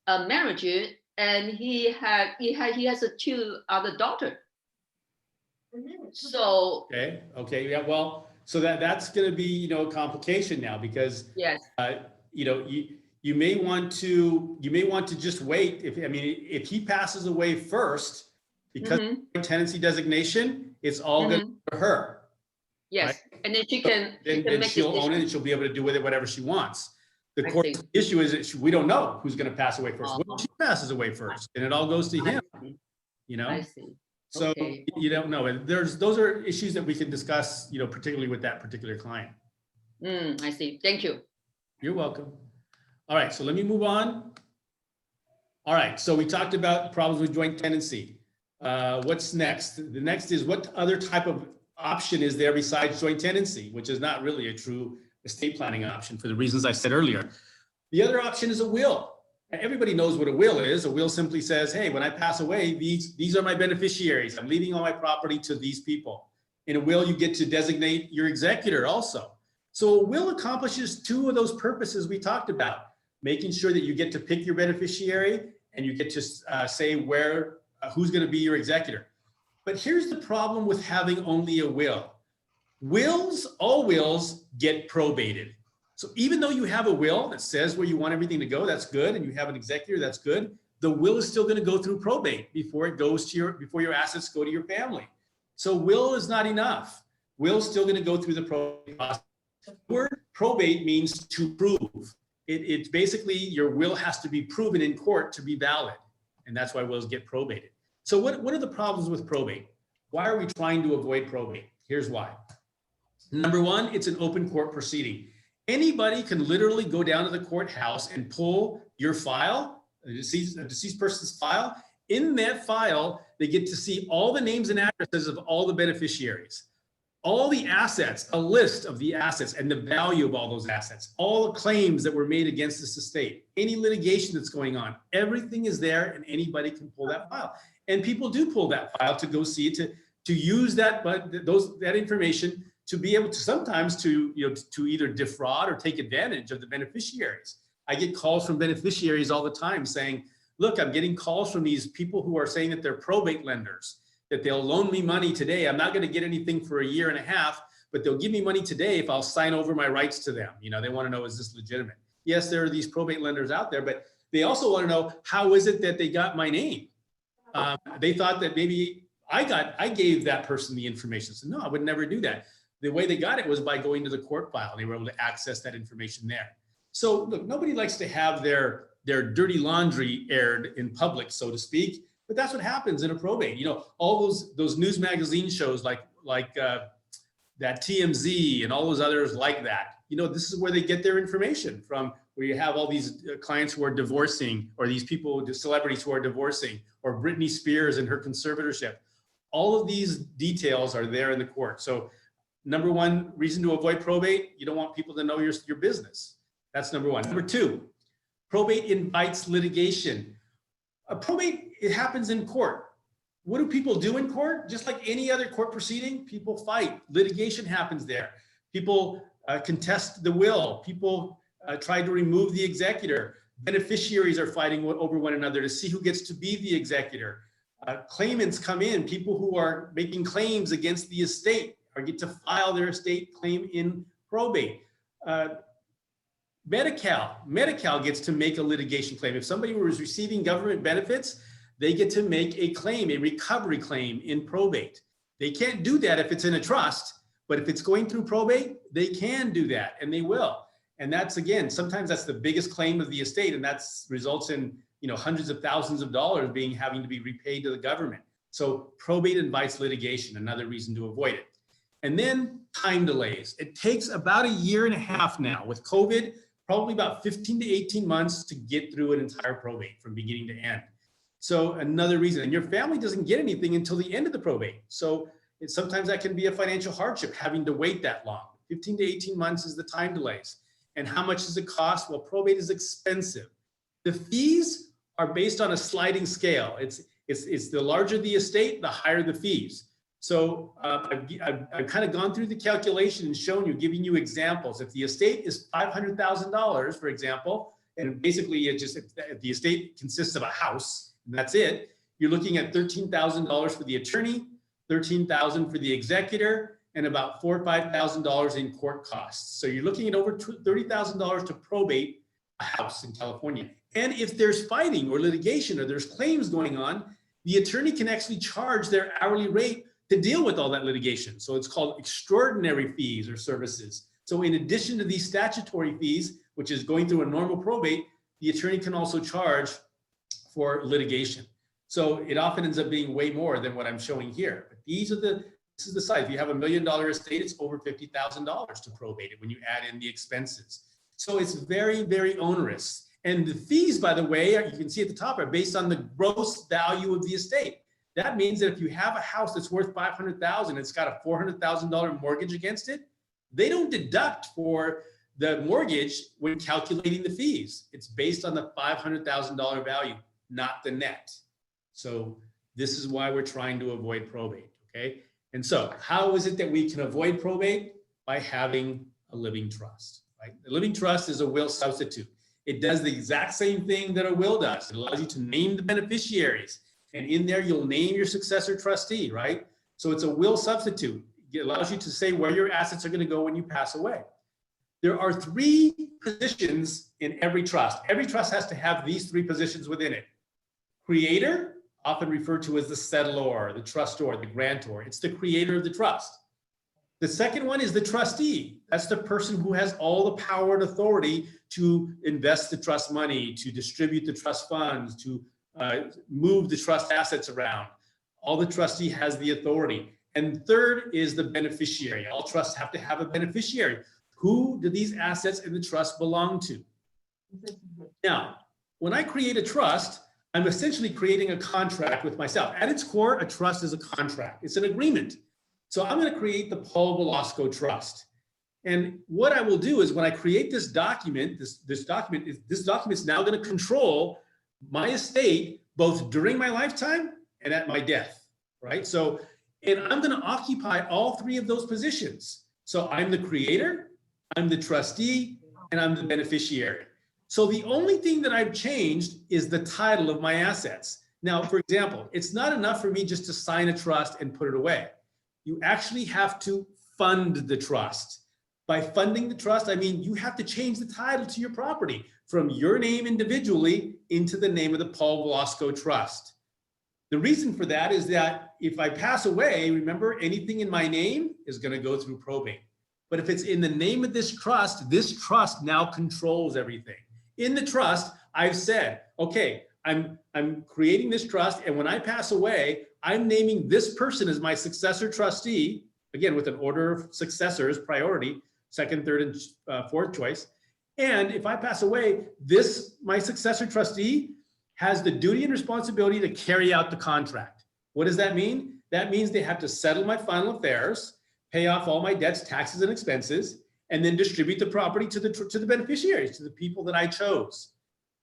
marriage and he has 2 other daughter. So okay, yeah, well, so that's gonna be, a complication now because yes, you may want to just wait if he passes away first, because Mhm, of tenancy designation, it's all going mhm, to her. yes, and then she can Then make she'll own it decision. and she'll be able to do with it whatever she wants. The I court's see. issue is that we don't know who's going to pass away first. What if Uh-huh. she passes away first? And it all goes to him, I see. So Okay. you don't know. And those are issues that we can discuss, particularly with that particular client. I see. Thank you. You're welcome. All right, so let me move on. All right, so we talked about problems with joint tenancy. What's next? The next is what other type of option is there besides joint tenancy, which is not really a true estate planning option for the reasons I said earlier. The other option is a will. Everybody knows what a will is. A will simply says, hey, when I pass away, these are my beneficiaries. I'm leaving all my property to these people. In a will, you get to designate your executor also. So a will accomplishes two of those purposes we talked about, making sure that you get to pick your beneficiary and you get to say who's going to be your executor. But here's the problem with having only a will. All wills get probated. So even though you have a will that says where you want everything to go, that's good, and you have an executor, that's good, the will is still going to go through probate before your assets go to your family. So will is not enough. Will's still going to go through the probate process. The word probate means to prove. It's basically your will has to be proven in court to be valid, and that's why wills get probated. So what are the problems with probate? Why are we trying to avoid probate? Here's why. Number one, it's an open court proceeding. Anybody can literally go down to the courthouse and pull your file, a deceased person's file. In that file, they get to see all the names and addresses of all the beneficiaries, all the assets, a list of the assets and the value of all those assets, all the claims that were made against this estate, any litigation that's going on, everything is there and anybody can pull that file. And people do pull that file to go see it, to use that information to be able to sometimes to either defraud or take advantage of the beneficiaries. I get calls from beneficiaries all the time saying, look, I'm getting calls from these people who are saying that they're probate lenders, that they'll loan me money today. I'm not going to get anything for a year and a half, but they'll give me money today if I'll sign over my rights to them. They want to know, is this legitimate? Yes, there are these probate lenders out there, but they also want to know, how is it that they got my name? They thought that maybe I gave that person the information. So no, I would never do that. The way they got it was by going to the court file. They were able to access that information there. So look, nobody likes to have their dirty laundry aired in public, so to speak, but that's what happens in a probate. All those news magazine shows like that TMZ and all those others like that. This is where they get their information from, where you have all these clients who are divorcing, or these people, the celebrities who are divorcing, or Britney Spears and her conservatorship. All of these details are there in the court. So number one reason to avoid probate, you don't want people to know your business. That's number one. Number two, probate invites litigation. A probate, it happens in court. What do people do in court? Just like any other court proceeding, people fight. Litigation happens there. People contest the will. People try to remove the executor. Beneficiaries are fighting over one another to see who gets to be the executor. Claimants come in, people who are making claims against the estate or get to file their estate claim in probate. Medi-Cal gets to make a litigation claim. If somebody was receiving government benefits, they get to make a claim, a recovery claim in probate. They can't do that if it's in a trust, but if it's going through probate, they can do that, and they will. And that's, again, sometimes that's the biggest claim of the estate, and that results in hundreds of thousands of dollars having to be repaid to the government. So probate invites litigation, another reason to avoid it. And then time delays. It takes about a year and a half now with COVID, probably about 15 to 18 months to get through an entire probate from beginning to end. So another reason, and your family doesn't get anything until the end of the probate. So sometimes that can be a financial hardship, having to wait that long. 15 to 18 months is the time delays. And how much does it cost? Well, probate is expensive. The fees are based on a sliding scale. It's the larger the estate, the higher the fees. So I've kind of gone through the calculation and shown you, giving you examples. If the estate is $500,000, for example, and basically if the estate consists of a house, and that's it, you're looking at $13,000 for the attorney, $13,000 for the executor, and about $4,000 or $5,000 in court costs. So you're looking at over $30,000 to probate a house in California. And if there's fighting or litigation or there's claims going on, the attorney can actually charge their hourly rate to deal with all that litigation. So it's called extraordinary fees or services. So in addition to these statutory fees, which is going through a normal probate, the attorney can also charge for litigation. So it often ends up being way more than what I'm showing here. But this is the size. If you have $1 million estate, it's over $50,000 to probate it when you add in the expenses. So it's very, very onerous. And the fees, by the way, you can see at the top, are based on the gross value of the estate. That means that if you have a house that's worth $500,000, it's got a $400,000 mortgage against it, they don't deduct for the mortgage when calculating the fees. It's based on the $500,000 value, not the net. So this is why we're trying to avoid probate, okay? And so how is it that we can avoid probate? By having a living trust, right? The living trust is a will substitute. It does the exact same thing that a will does. It allows you to name the beneficiaries, and in there you'll name your successor trustee, right? So it's a will substitute. It allows you to say where your assets are going to go when you pass away. There are 3 positions in every trust. Every trust has to have these 3 positions within it. Creator, often referred to as the settlor, the trustor, the grantor. It's the creator of the trust. The second one is the trustee. That's the person who has all the power and authority to invest the trust money, to distribute the trust funds, to move the trust assets around. All the trustee has the authority. And third is the beneficiary. All trusts have to have a beneficiary. Who do these assets in the trust belong to? Now, when I create a trust, I'm essentially creating a contract with myself. At its core, a trust is a contract. It's an agreement. So I'm going to create the Paul Velasco Trust. And what I will do is when I create this document, this document is now going to control my estate both during my lifetime and at my death, right? So, and I'm going to occupy all 3 of those positions. So I'm the creator, I'm the trustee, and I'm the beneficiary. So the only thing that I've changed is the title of my assets. Now, for example, it's not enough for me just to sign a trust and put it away. You actually have to fund the trust. By funding the trust, I mean you have to change the title to your property from your name individually into the name of the Paul Velasco Trust. The reason for that is that if I pass away, remember, anything in my name is going to go through probate. But if it's in the name of this trust now controls everything. In the trust, I've said, okay, I'm creating this trust, and when I pass away, I'm naming this person as my successor trustee, again, with an order of successors, priority, second, third, and fourth choice. And if I pass away, my successor trustee has the duty and responsibility to carry out the contract. What does that mean? That means they have to settle my final affairs, pay off all my debts, taxes, and expenses, and then distribute the property to the beneficiaries, to the people that I chose.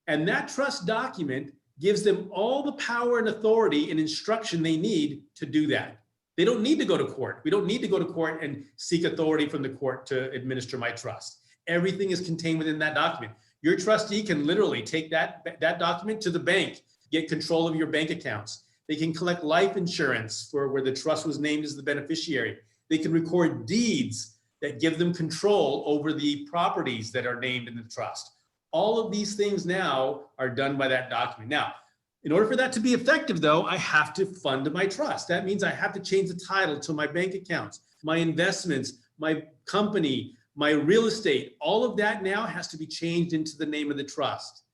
And that trust document gives them all the power and authority and instruction they need to do that. They don't need to go to court. We don't need to go to court and seek authority from the court to administer my trust. Everything is contained within that document. Your trustee can literally take that document to the bank, get control of your bank accounts. They can collect life insurance for where the trust was named as the beneficiary. They can record deeds that give them control over the properties that are named in the trust. All of these things now are done by that document. Now, in order for that to be effective, though, I have to fund my trust. That means I have to change the title to my bank accounts, my investments, my company, my real estate. All of that now has to be changed into the name of the trust.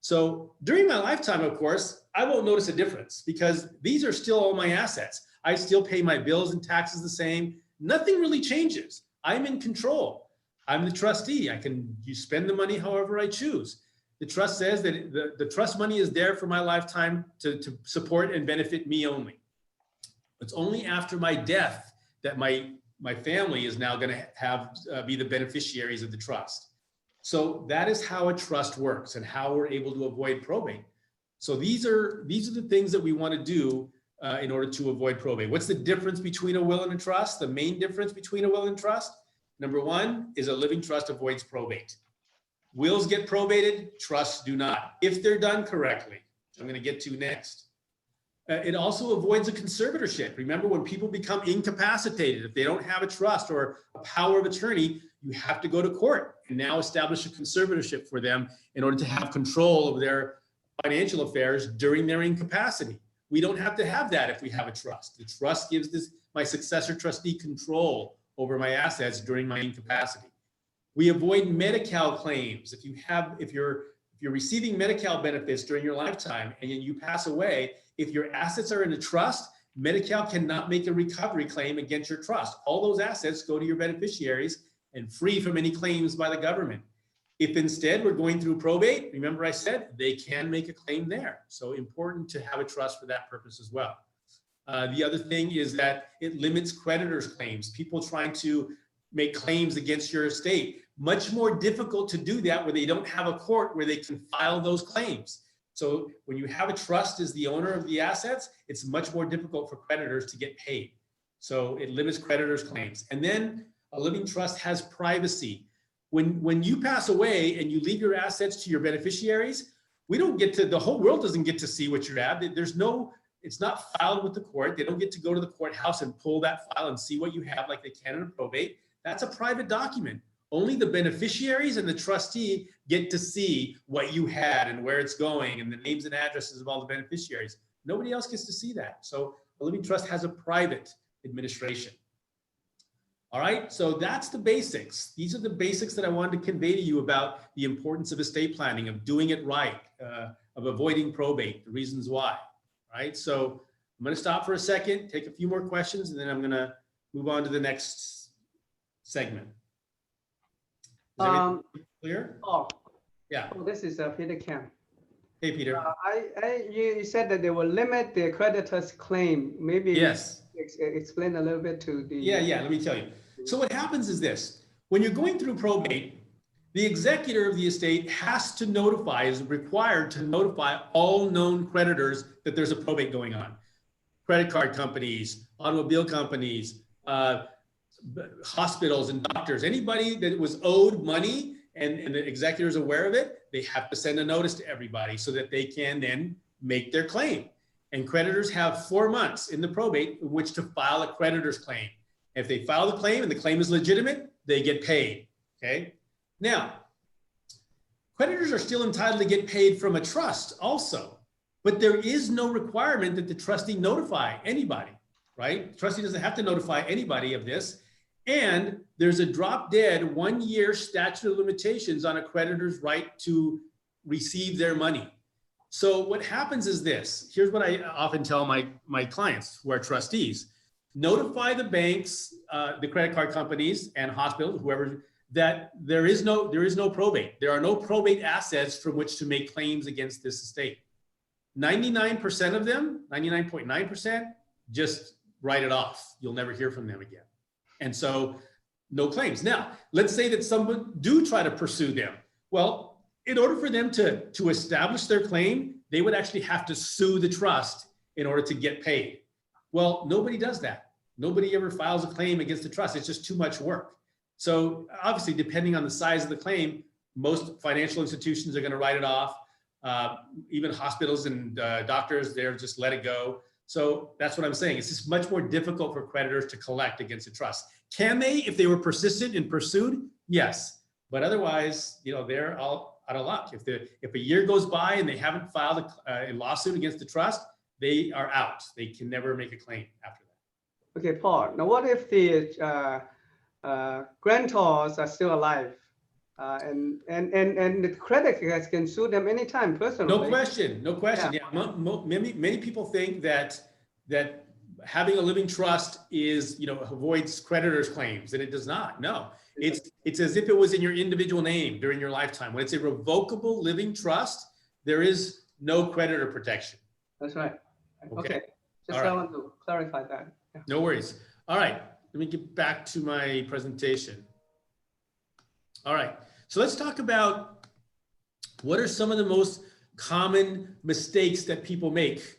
So during my lifetime, of course, I won't notice a difference because these are still all my assets. I still pay my bills and taxes the same. Nothing really changes. I'm in control. I'm the trustee. You spend the money however I choose. The trust says that the trust money is there for my lifetime to support and benefit me only. It's only after my death that my family is now going to be the beneficiaries of the trust. So that is how a trust works and how we're able to avoid probate. So these are the things that we want to do in order to avoid probate. What's the difference between a will and a trust? The main difference between a will and trust, number one, is a living trust avoids probate. Wills get probated, trusts do not, if they're done correctly. I'm going to get to next. It also avoids a conservatorship. Remember, when people become incapacitated, if they don't have a trust or a power of attorney, you have to go to court and now establish a conservatorship for them in order to have control of their financial affairs during their incapacity. We don't have to have that if we have a trust. The trust gives my successor trustee control over my assets during my incapacity. We avoid Medi-Cal claims. If you're receiving Medi-Cal benefits during your lifetime and you pass away, if your assets are in a trust, Medi-Cal cannot make a recovery claim against your trust. All those assets go to your beneficiaries and free from any claims by the government. If instead we're going through probate, remember I said they can make a claim there. So important to have a trust for that purpose as well. The other thing is that it limits creditors' claims. People trying to make claims against your estate. Much more difficult to do that where they don't have a court where they can file those claims. So when you have a trust as the owner of the assets, it's much more difficult for creditors to get paid. So it limits creditors' claims. And then a living trust has privacy. When you pass away and you leave your assets to your beneficiaries, we don't get to, the whole world doesn't get to see what you have. There's no, it's not filed with the court. They don't get to go to the courthouse and pull that file and see what you have like they can in a probate. That's a private document. Only the beneficiaries and the trustee get to see what you had and where it's going and the names and addresses of all the beneficiaries. Nobody else gets to see that. So a living trust has a private administration. All right, so that's the basics. These are the basics that I wanted to convey to you about the importance of estate planning, of doing it right, of avoiding probate, the reasons why. All right, so I'm going to stop for a second, take a few more questions, and then I'm going to move on to the next segment. Is everything clear? Oh, Yeah. oh, this is Peter Kim. Hey, Peter. You said that they will limit the creditor's claim. Maybe Yes. explain a little bit to the. Yeah, let me tell you. So what happens is this: when you're going through probate, the executor of the estate has to notify, is required to notify all known creditors that there's a probate going on. Credit card companies, automobile companies, hospitals and doctors, anybody that was owed money and the executor is aware of it, they have to send a notice to everybody so that they can then make their claim. And creditors have 4 months in the probate in which to file a creditor's claim. If they file the claim and the claim is legitimate, they get paid, okay? Now, creditors are still entitled to get paid from a trust also, but there is no requirement that the trustee notify anybody, right? The trustee doesn't have to notify anybody of this. And there's a drop dead 1 year statute of limitations on a creditor's right to receive their money. So what happens is this: here's what I often tell my clients who are trustees: notify the banks, the credit card companies and hospitals, whoever, that there is no probate. There are no probate assets from which to make claims against this estate. 99% of them, 99.9%, just write it off. You'll never hear from them again. And so no claims. Now, let's say that someone do try to pursue them. Well, in order for them to establish their claim, they would actually have to sue the trust in order to get paid. Well, nobody does that. Nobody ever files a claim against the trust. It's just too much work. So obviously, depending on the size of the claim, most financial institutions are going to write it off. Even hospitals and doctors, they're just let it go. So that's what I'm saying. It's just much more difficult for creditors to collect against a trust. Can they, if they were persistent and pursued? Yes. But otherwise, they're all out of luck. If a year goes by and they haven't filed a lawsuit against the trust, they are out. They can never make a claim after that. Okay, Paul. Now, what if the grantors are still alive, and the creditor can sue them anytime personally? No question. Yeah. Many people think that having a living trust is, avoids creditors' claims, and it does not. No, it's as if it was in your individual name during your lifetime. When it's a revocable living trust, there is no creditor protection. That's right. Okay. Just All right. I want to clarify that. Yeah. No worries. All right, let me get back to my presentation. All right, so let's talk about what are some of the most common mistakes that people make.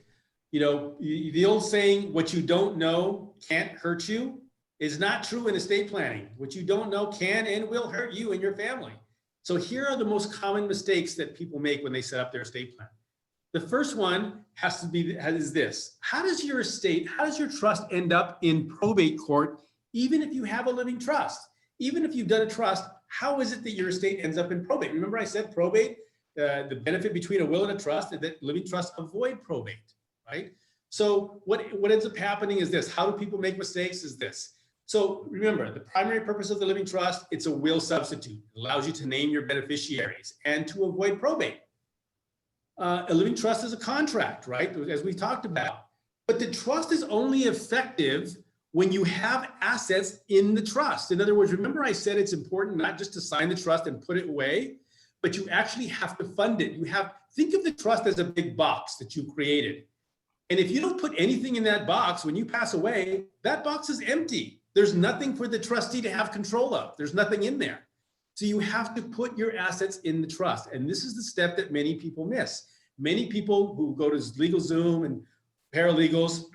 The old saying, what you don't know can't hurt you, is not true in estate planning. What you don't know can and will hurt you and your family. So here are the most common mistakes that people make when they set up their estate plan. The first one is this: how does your trust end up in probate court, even if you have a living trust? Even if you've done a trust, how is it that your estate ends up in probate? Remember I said probate, the benefit between a will and a trust is that living trusts avoid probate, right? So what ends up happening is this: how do people make mistakes is this. So remember, the primary purpose of the living trust, it's a will substitute. It allows you to name your beneficiaries and to avoid probate. A living trust is a contract, right? As we talked about. But the trust is only effective when you have assets in the trust. In other words, remember I said it's important not just to sign the trust and put it away, but you actually have to fund it. Think of the trust as a big box that you created. And if you don't put anything in that box, when you pass away, that box is empty. There's nothing for the trustee to have control of. There's nothing in there. So you have to put your assets in the trust. And this is the step that many people miss. Many people who go to LegalZoom and paralegals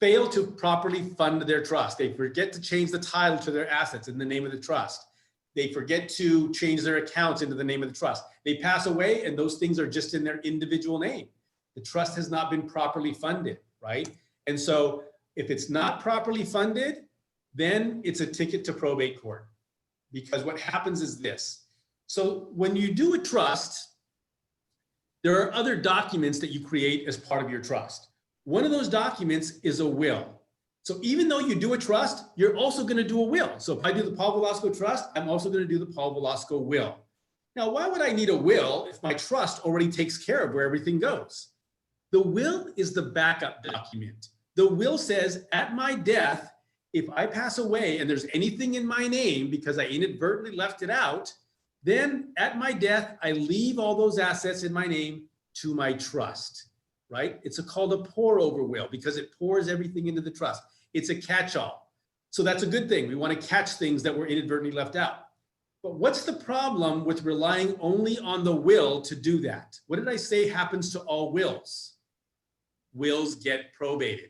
fail to properly fund their trust. They forget to change the title to their assets in the name of the trust. They forget to change their accounts into the name of the trust. They pass away and those things are just in their individual name. The trust has not been properly funded, right? And so if it's not properly funded, then it's a ticket to probate court. Because what happens is this. So when you do a trust, there are other documents that you create as part of your trust. One of those documents is a will. So even though you do a trust, you're also going to do a will. So if I do the Paul Velasco Trust, I'm also going to do the Paul Velasco will. Now, why would I need a will if my trust already takes care of where everything goes? The will is the backup document. The will says at my death, if I pass away and there's anything in my name because I inadvertently left it out, then at my death, I leave all those assets in my name to my trust, right? It's called a pour over will because it pours everything into the trust. It's a catch-all. So that's a good thing. We want to catch things that were inadvertently left out. But what's the problem with relying only on the will to do that? What did I say happens to all wills? Wills get probated.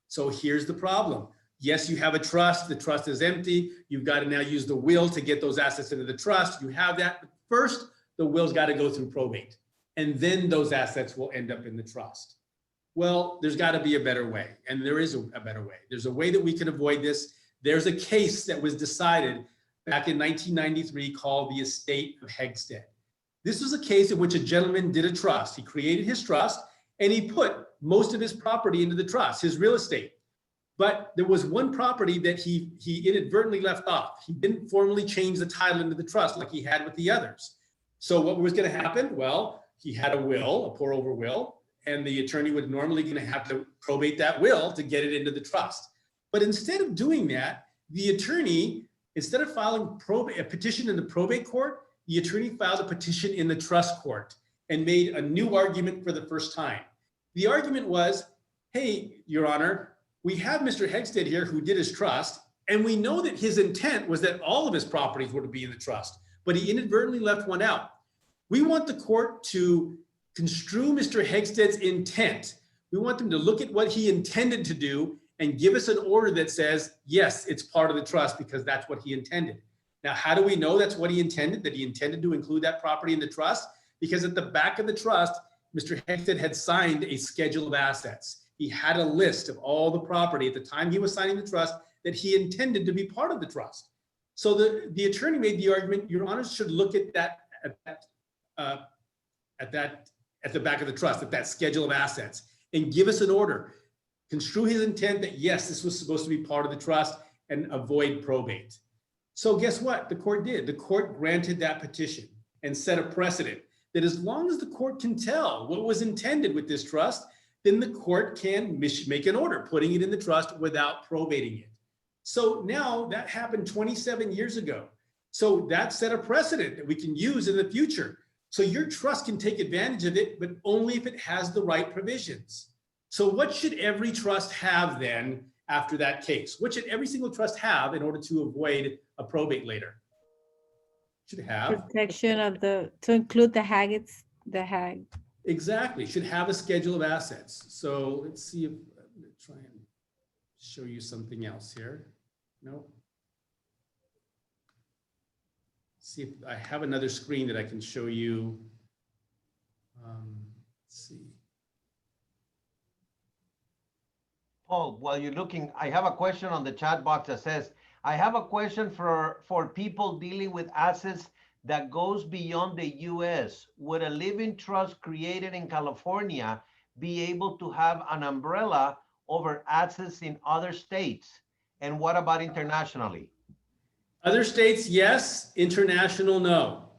So here's the problem. Yes, you have a trust. The trust is empty. You've got to now use the will to get those assets into the trust. You have that. But first, the will's got to go through probate. And then those assets will end up in the trust. Well, there's got to be a better way. And there is a better way. There's a way that we can avoid this. There's a case that was decided back in 1993 called the Estate of Hegstead. This was a case in which a gentleman did a trust. He created his trust and he put most of his property into the trust, his real estate. But there was one property that he inadvertently left off. He didn't formally change the title into the trust like he had with the others. So what was going to happen? Well, he had a will, a pour over will, and the attorney would normally going to have to probate that will to get it into the trust. But instead of doing that, the attorney, instead of filing a petition in the probate court, the attorney filed a petition in the trust court and made a new argument for the first time. The argument was, hey, Your Honor, we have Mr. Hegstead here who did his trust, and we know that his intent was that all of his properties were to be in the trust, but he inadvertently left one out. We want the court to construe Mr. Hegstead's intent. We want them to look at what he intended to do and give us an order that says, yes, it's part of the trust because that's what he intended. Now, how do we know that's what he intended, that he intended to include that property in the trust? Because at the back of the trust, Mr. Hegstead had signed a schedule of assets. He had a list of all the property at the time he was signing the trust that he intended to be part of the trust. So the attorney made the argument, Your Honor should look at that at the back of the trust, at that schedule of assets, and give us an order. Construe his intent that yes, this was supposed to be part of the trust and avoid probate. So guess what? The court did. The court granted that petition and set a precedent that as long as the court can tell what was intended with this trust, then the court can make an order putting it in the trust without probating it. So now that happened 27 years ago. So that set a precedent that we can use in the future. So your trust can take advantage of it, but only if it has the right provisions. So what should every trust have then after that case? What should every single trust have in order to avoid a probate later? Should have Protection of to include the Hag. Exactly, should have a schedule of assets. So let's see if, I'm gonna try and show you something else here. No. See if I have another screen that I can show you. Let's see. Paul, while you're looking, I have a question on the chat box that says, I have a question for people dealing with assets that goes beyond the US. Would a living trust created in California be able to have an umbrella over assets in other states? And what about internationally? Other states, yes. International, no.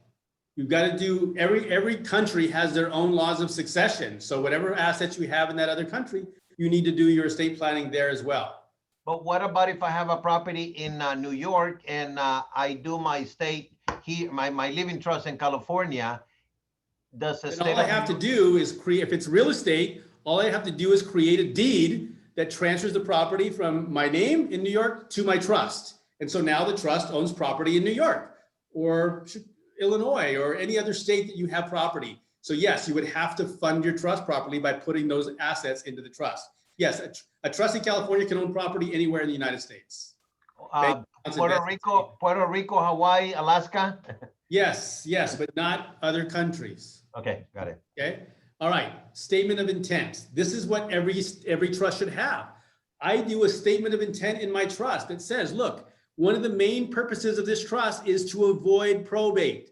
You've got to do, every country has their own laws of succession. So whatever assets you have in that other country, you need to do your estate planning there as well. But what about if I have a property in New York and I do my estate here, my living trust in California? Does the And state all I have to do is create, if it's real estate, all I have to do is create a deed that transfers the property from my name in New York to my trust. And so now the trust owns property in New York or Illinois or any other state that you have property. So yes, you would have to fund your trust properly by putting those assets into the trust. Yes, a trust in California can own property anywhere in the United States. Puerto Rico, Hawaii, Alaska. Yes, but not other countries. Okay, got it. Okay. All right. Statement of intent. This is what every trust should have. I do a statement of intent in my trust that says, look, one of the main purposes of this trust is to avoid probate.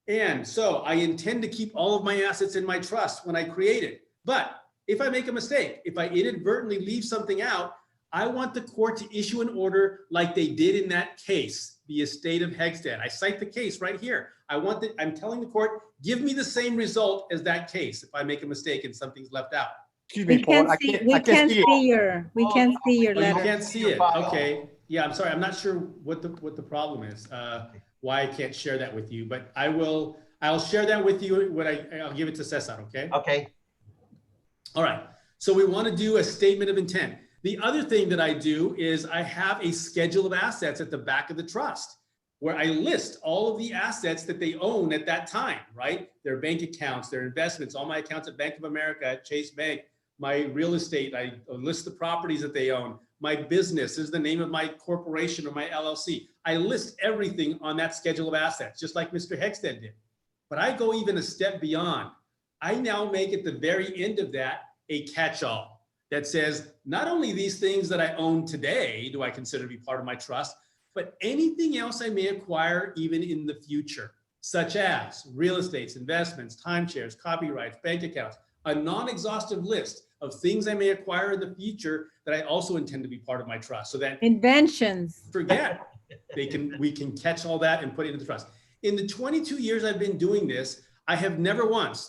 And so I intend to keep all of my assets in my trust when I create it. But if I make a mistake, if I inadvertently leave something out, I want the court to issue an order like they did in that case, the estate of Hegstad. I cite the case right here. I'm telling the court, give me the same result as that case if I make a mistake and something's left out. Excuse We me, Paul. can't see, we can't see your, we can't see your Oh, you letter. can't see it. Okay. Yeah, I'm sorry. I'm not sure what the problem is, why I can't share that with you, but I'll share that with you when I'll give it to Cesar, okay? Okay. All right. So we want to do a statement of intent. The other thing that I do is I have a schedule of assets at the back of the trust where I list all of the assets that they own at that time, right? Their bank accounts, their investments, all my accounts at Bank of America, at Chase Bank, my real estate, I list the properties that they own, my business is the name of my corporation or my LLC. I list everything on that schedule of assets, just like Mr. Hegstad did. But I go even a step beyond. I now make at the very end of that a catch-all that says, not only these things that I own today do I consider to be part of my trust, but anything else I may acquire even in the future, such as real estates, investments, timeshares, copyrights, bank accounts, a non-exhaustive list of things I may acquire in the future that I also intend to be part of my trust, so that Inventions. forget, we can catch all that and put it into the trust. In the 22 years I've been doing this, I have never once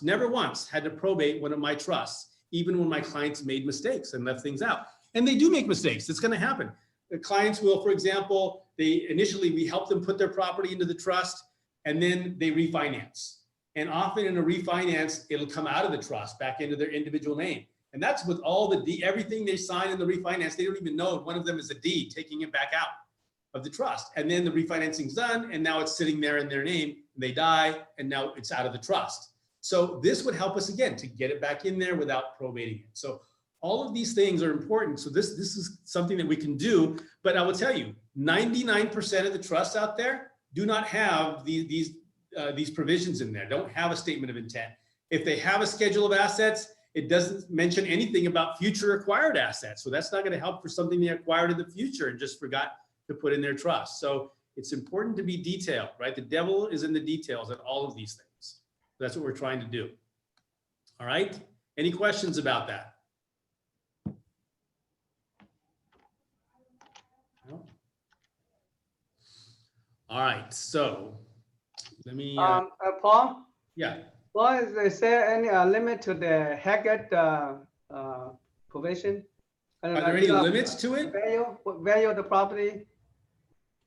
had to probate one of my trusts, even when my clients made mistakes and left things out. And they do make mistakes. It's going to happen. The clients will, for example, initially we help them put their property into the trust and then they refinance. And often in a refinance, it'll come out of the trust back into their individual name. And that's with all everything they sign in the refinance. They don't even know one of them is a deed taking it back out of the trust. And then the refinancing's done and now it's sitting there in their name. And they die and now it's out of the trust. So this would help us again to get it back in there without probating it. So all of these things are important. So this is something that we can do, but I will tell you, 99% of the trusts out there do not have these provisions in there, don't have a statement of intent. If they have a schedule of assets, it doesn't mention anything about future acquired assets. So that's not going to help for something they acquired in the future and just forgot to put in their trust. So it's important to be detailed, right? The devil is in the details at all of these things. That's what we're trying to do. All right. Any questions about that? No? All right. So let me, Paul, yeah. is there any limit to the Haggard provision? Are there any limits to it? Value of the property?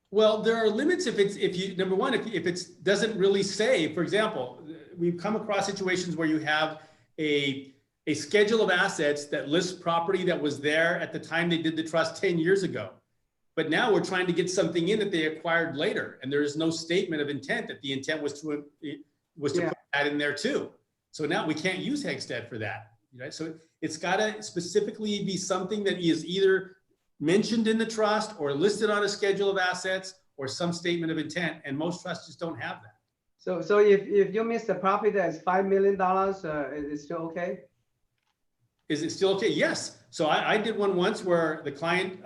Well, there are limits if it doesn't really say, for example, we've come across situations where you have a schedule of assets that lists property that was there at the time they did the trust 10 years ago. But now we're trying to get something in that they acquired later. And there is no statement of intent that the intent was to put that in there too. So now we can't use Hegstad for that, right? So it's got to specifically be something that is either mentioned in the trust or listed on a schedule of assets or some statement of intent. And most trusts just don't have that. So if you miss the property that's $5 million, is it still okay? Is it still okay? Yes. So I did one once where the client,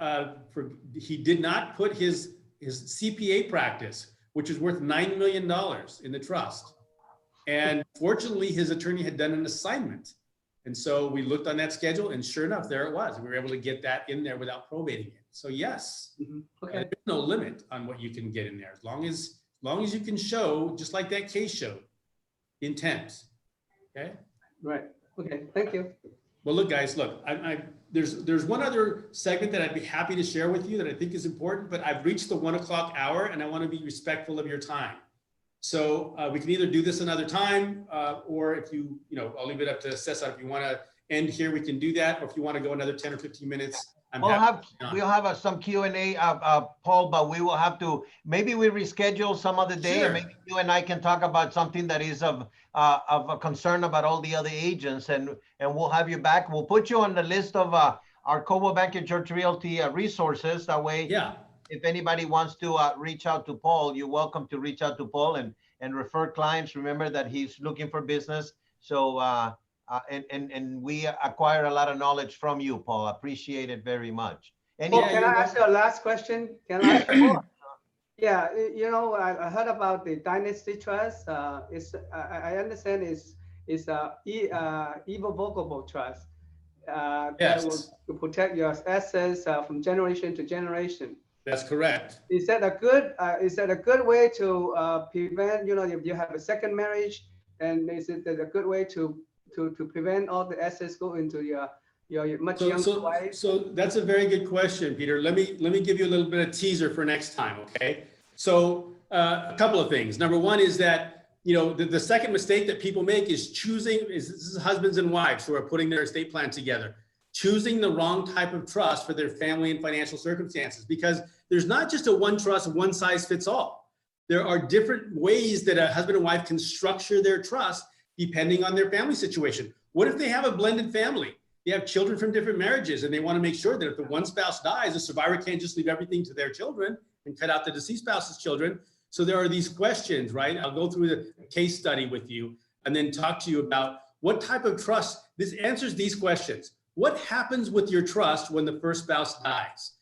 he did not put his CPA practice, which is worth $9 million in the trust. And fortunately, his attorney had done an assignment. And so we looked on that schedule and sure enough, there it was. We were able to get that in there without probating it. So yes, Okay. there's no limit on what you can get in there. As long as you can show, just like that case showed, intent. Okay. Right. Okay. Thank you. Well, look, guys, look, there's one other segment that I'd be happy to share with you that I think is important, but I've reached the 1 o'clock hour and I want to be respectful of your time. So we can either do this another time or if I'll leave it up to Cesar if you want to end here, we can do that. Or if you want to go another 10 or 15 minutes, I'm We'll happy. we'll have some Q&A, Paul, but we will have to, maybe we reschedule some other day, and Sure. maybe you and I can talk about something that is of a concern about all the other agents, and we'll have you back. We'll put you on the list of our Coldwell Banker George Realty resources. That way, Yeah. if anybody wants to reach out to Paul, you're welcome to reach out to Paul and refer clients. Remember that he's looking for business. So, and we acquire a lot of knowledge from you, Paul. Appreciate it very much. Paul, Yeah, can I you're ask you a last question? Can I ask you? Yeah, you know, I heard about the Dynasty Trust. I understand is irrevocable trust. That will protect your assets from generation to generation. That's correct. Is that a good way to prevent, you know, if you have a second marriage, and is it a good way to prevent all the assets go into your much younger wife? So that's a very good question, Peter. Let me give you a little bit of teaser for next time, okay? So a couple of things. Number one is that, you know, the second mistake that people make is this is husbands and wives who are putting their estate plan together, choosing the wrong type of trust for their family and financial circumstances, because there's not just a one trust, one size fits all. There are different ways that a husband and wife can structure their trust depending on their family situation. What if they have a blended family? They have children from different marriages, and they want to make sure that if the one spouse dies, the survivor can't just leave everything to their children and cut out the deceased spouse's children. So there are these questions, right? I'll go through the case study with you and then talk to you about what type of trust. This answers these questions. What happens with your trust when the first spouse dies?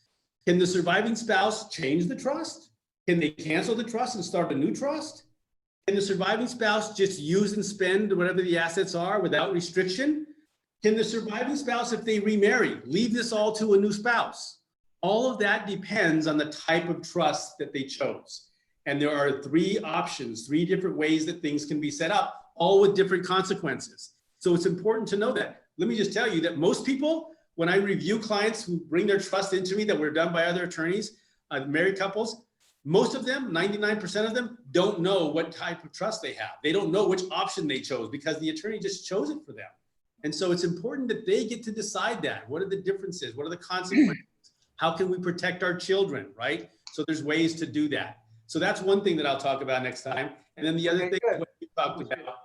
Can the surviving spouse change the trust? Can they cancel the trust and start a new trust? Can the surviving spouse just use and spend whatever the assets are without restriction? Can the surviving spouse, if they remarry, leave this all to a new spouse? All of that depends on the type of trust that they chose. And there are three options, three different ways that things can be set up, all with different consequences. So it's important to know that. Let me just tell you that most people, when I review clients who bring their trust into me that were done by other attorneys, married couples, most of them, 99% of them, don't know what type of trust they have. They don't know which option they chose because the attorney just chose it for them. And so it's important that they get to decide that. What are the differences? What are the consequences? How can we protect our children, right? So there's ways to do that. So that's one thing that I'll talk about next time. And then the other thing is what you talked about.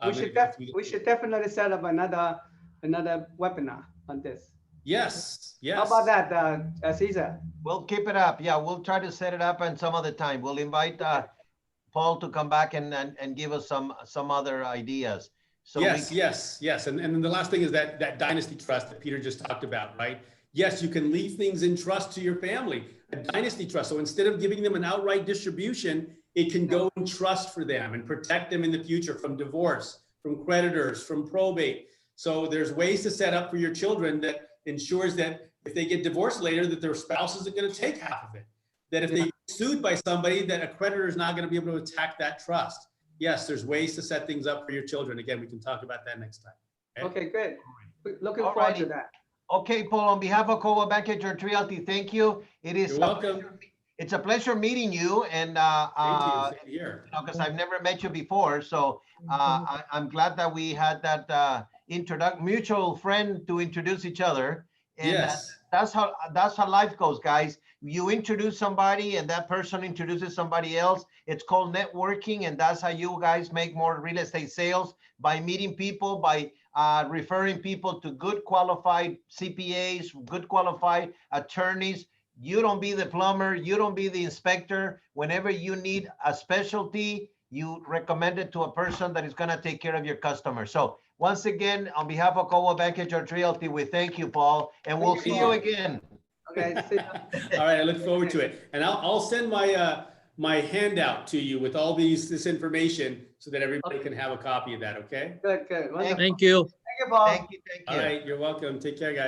We should definitely set up another webinar on this. Yes, yes. How about that, Cesar? We'll keep it up. Yeah, we'll try to set it up and some other time. We'll invite Paul to come back and give us some other ideas. So yes. And then the last thing is that dynasty trust that Peter just talked about, right? Yes, you can leave things in trust to your family, a dynasty trust. So instead of giving them an outright distribution, it can go in trust for them and protect them in the future from divorce, from creditors, from probate. So there's ways to set up for your children that ensures that if they get divorced later, that their spouse isn't going to take half of it. That if they get sued by somebody, that a creditor is not going to be able to attack that trust. Yes, there's ways to set things up for your children. Again, we can talk about that next time. Okay, good. Looking All forward righty. to that. Okay, Paul, on behalf of Coldwell Banker George Realty, thank you. You're welcome. It's a pleasure meeting you, and Thank you. Here. because I've never met you before, so I'm glad that we had that mutual friend to introduce each other. And Yes. that's how life goes, guys. You introduce somebody, and that person introduces somebody else. It's called networking, and that's how you guys make more real estate sales, by meeting people, by referring people to good qualified CPAs, good qualified attorneys. You don't be the plumber, you don't be the inspector. Whenever you need a specialty, you recommend it to a person that is going to take care of your customer. So once again, on behalf of Coldwell Banker George Realty, we thank you, Paul, and we'll see you again. Okay. All right, I look forward to it. And I'll send my handout to you with all this information so that everybody can have a copy of that, okay? Good. Wonderful. Thank you. Thank you, Paul. Thank you. All right, you're welcome. Take care, guys.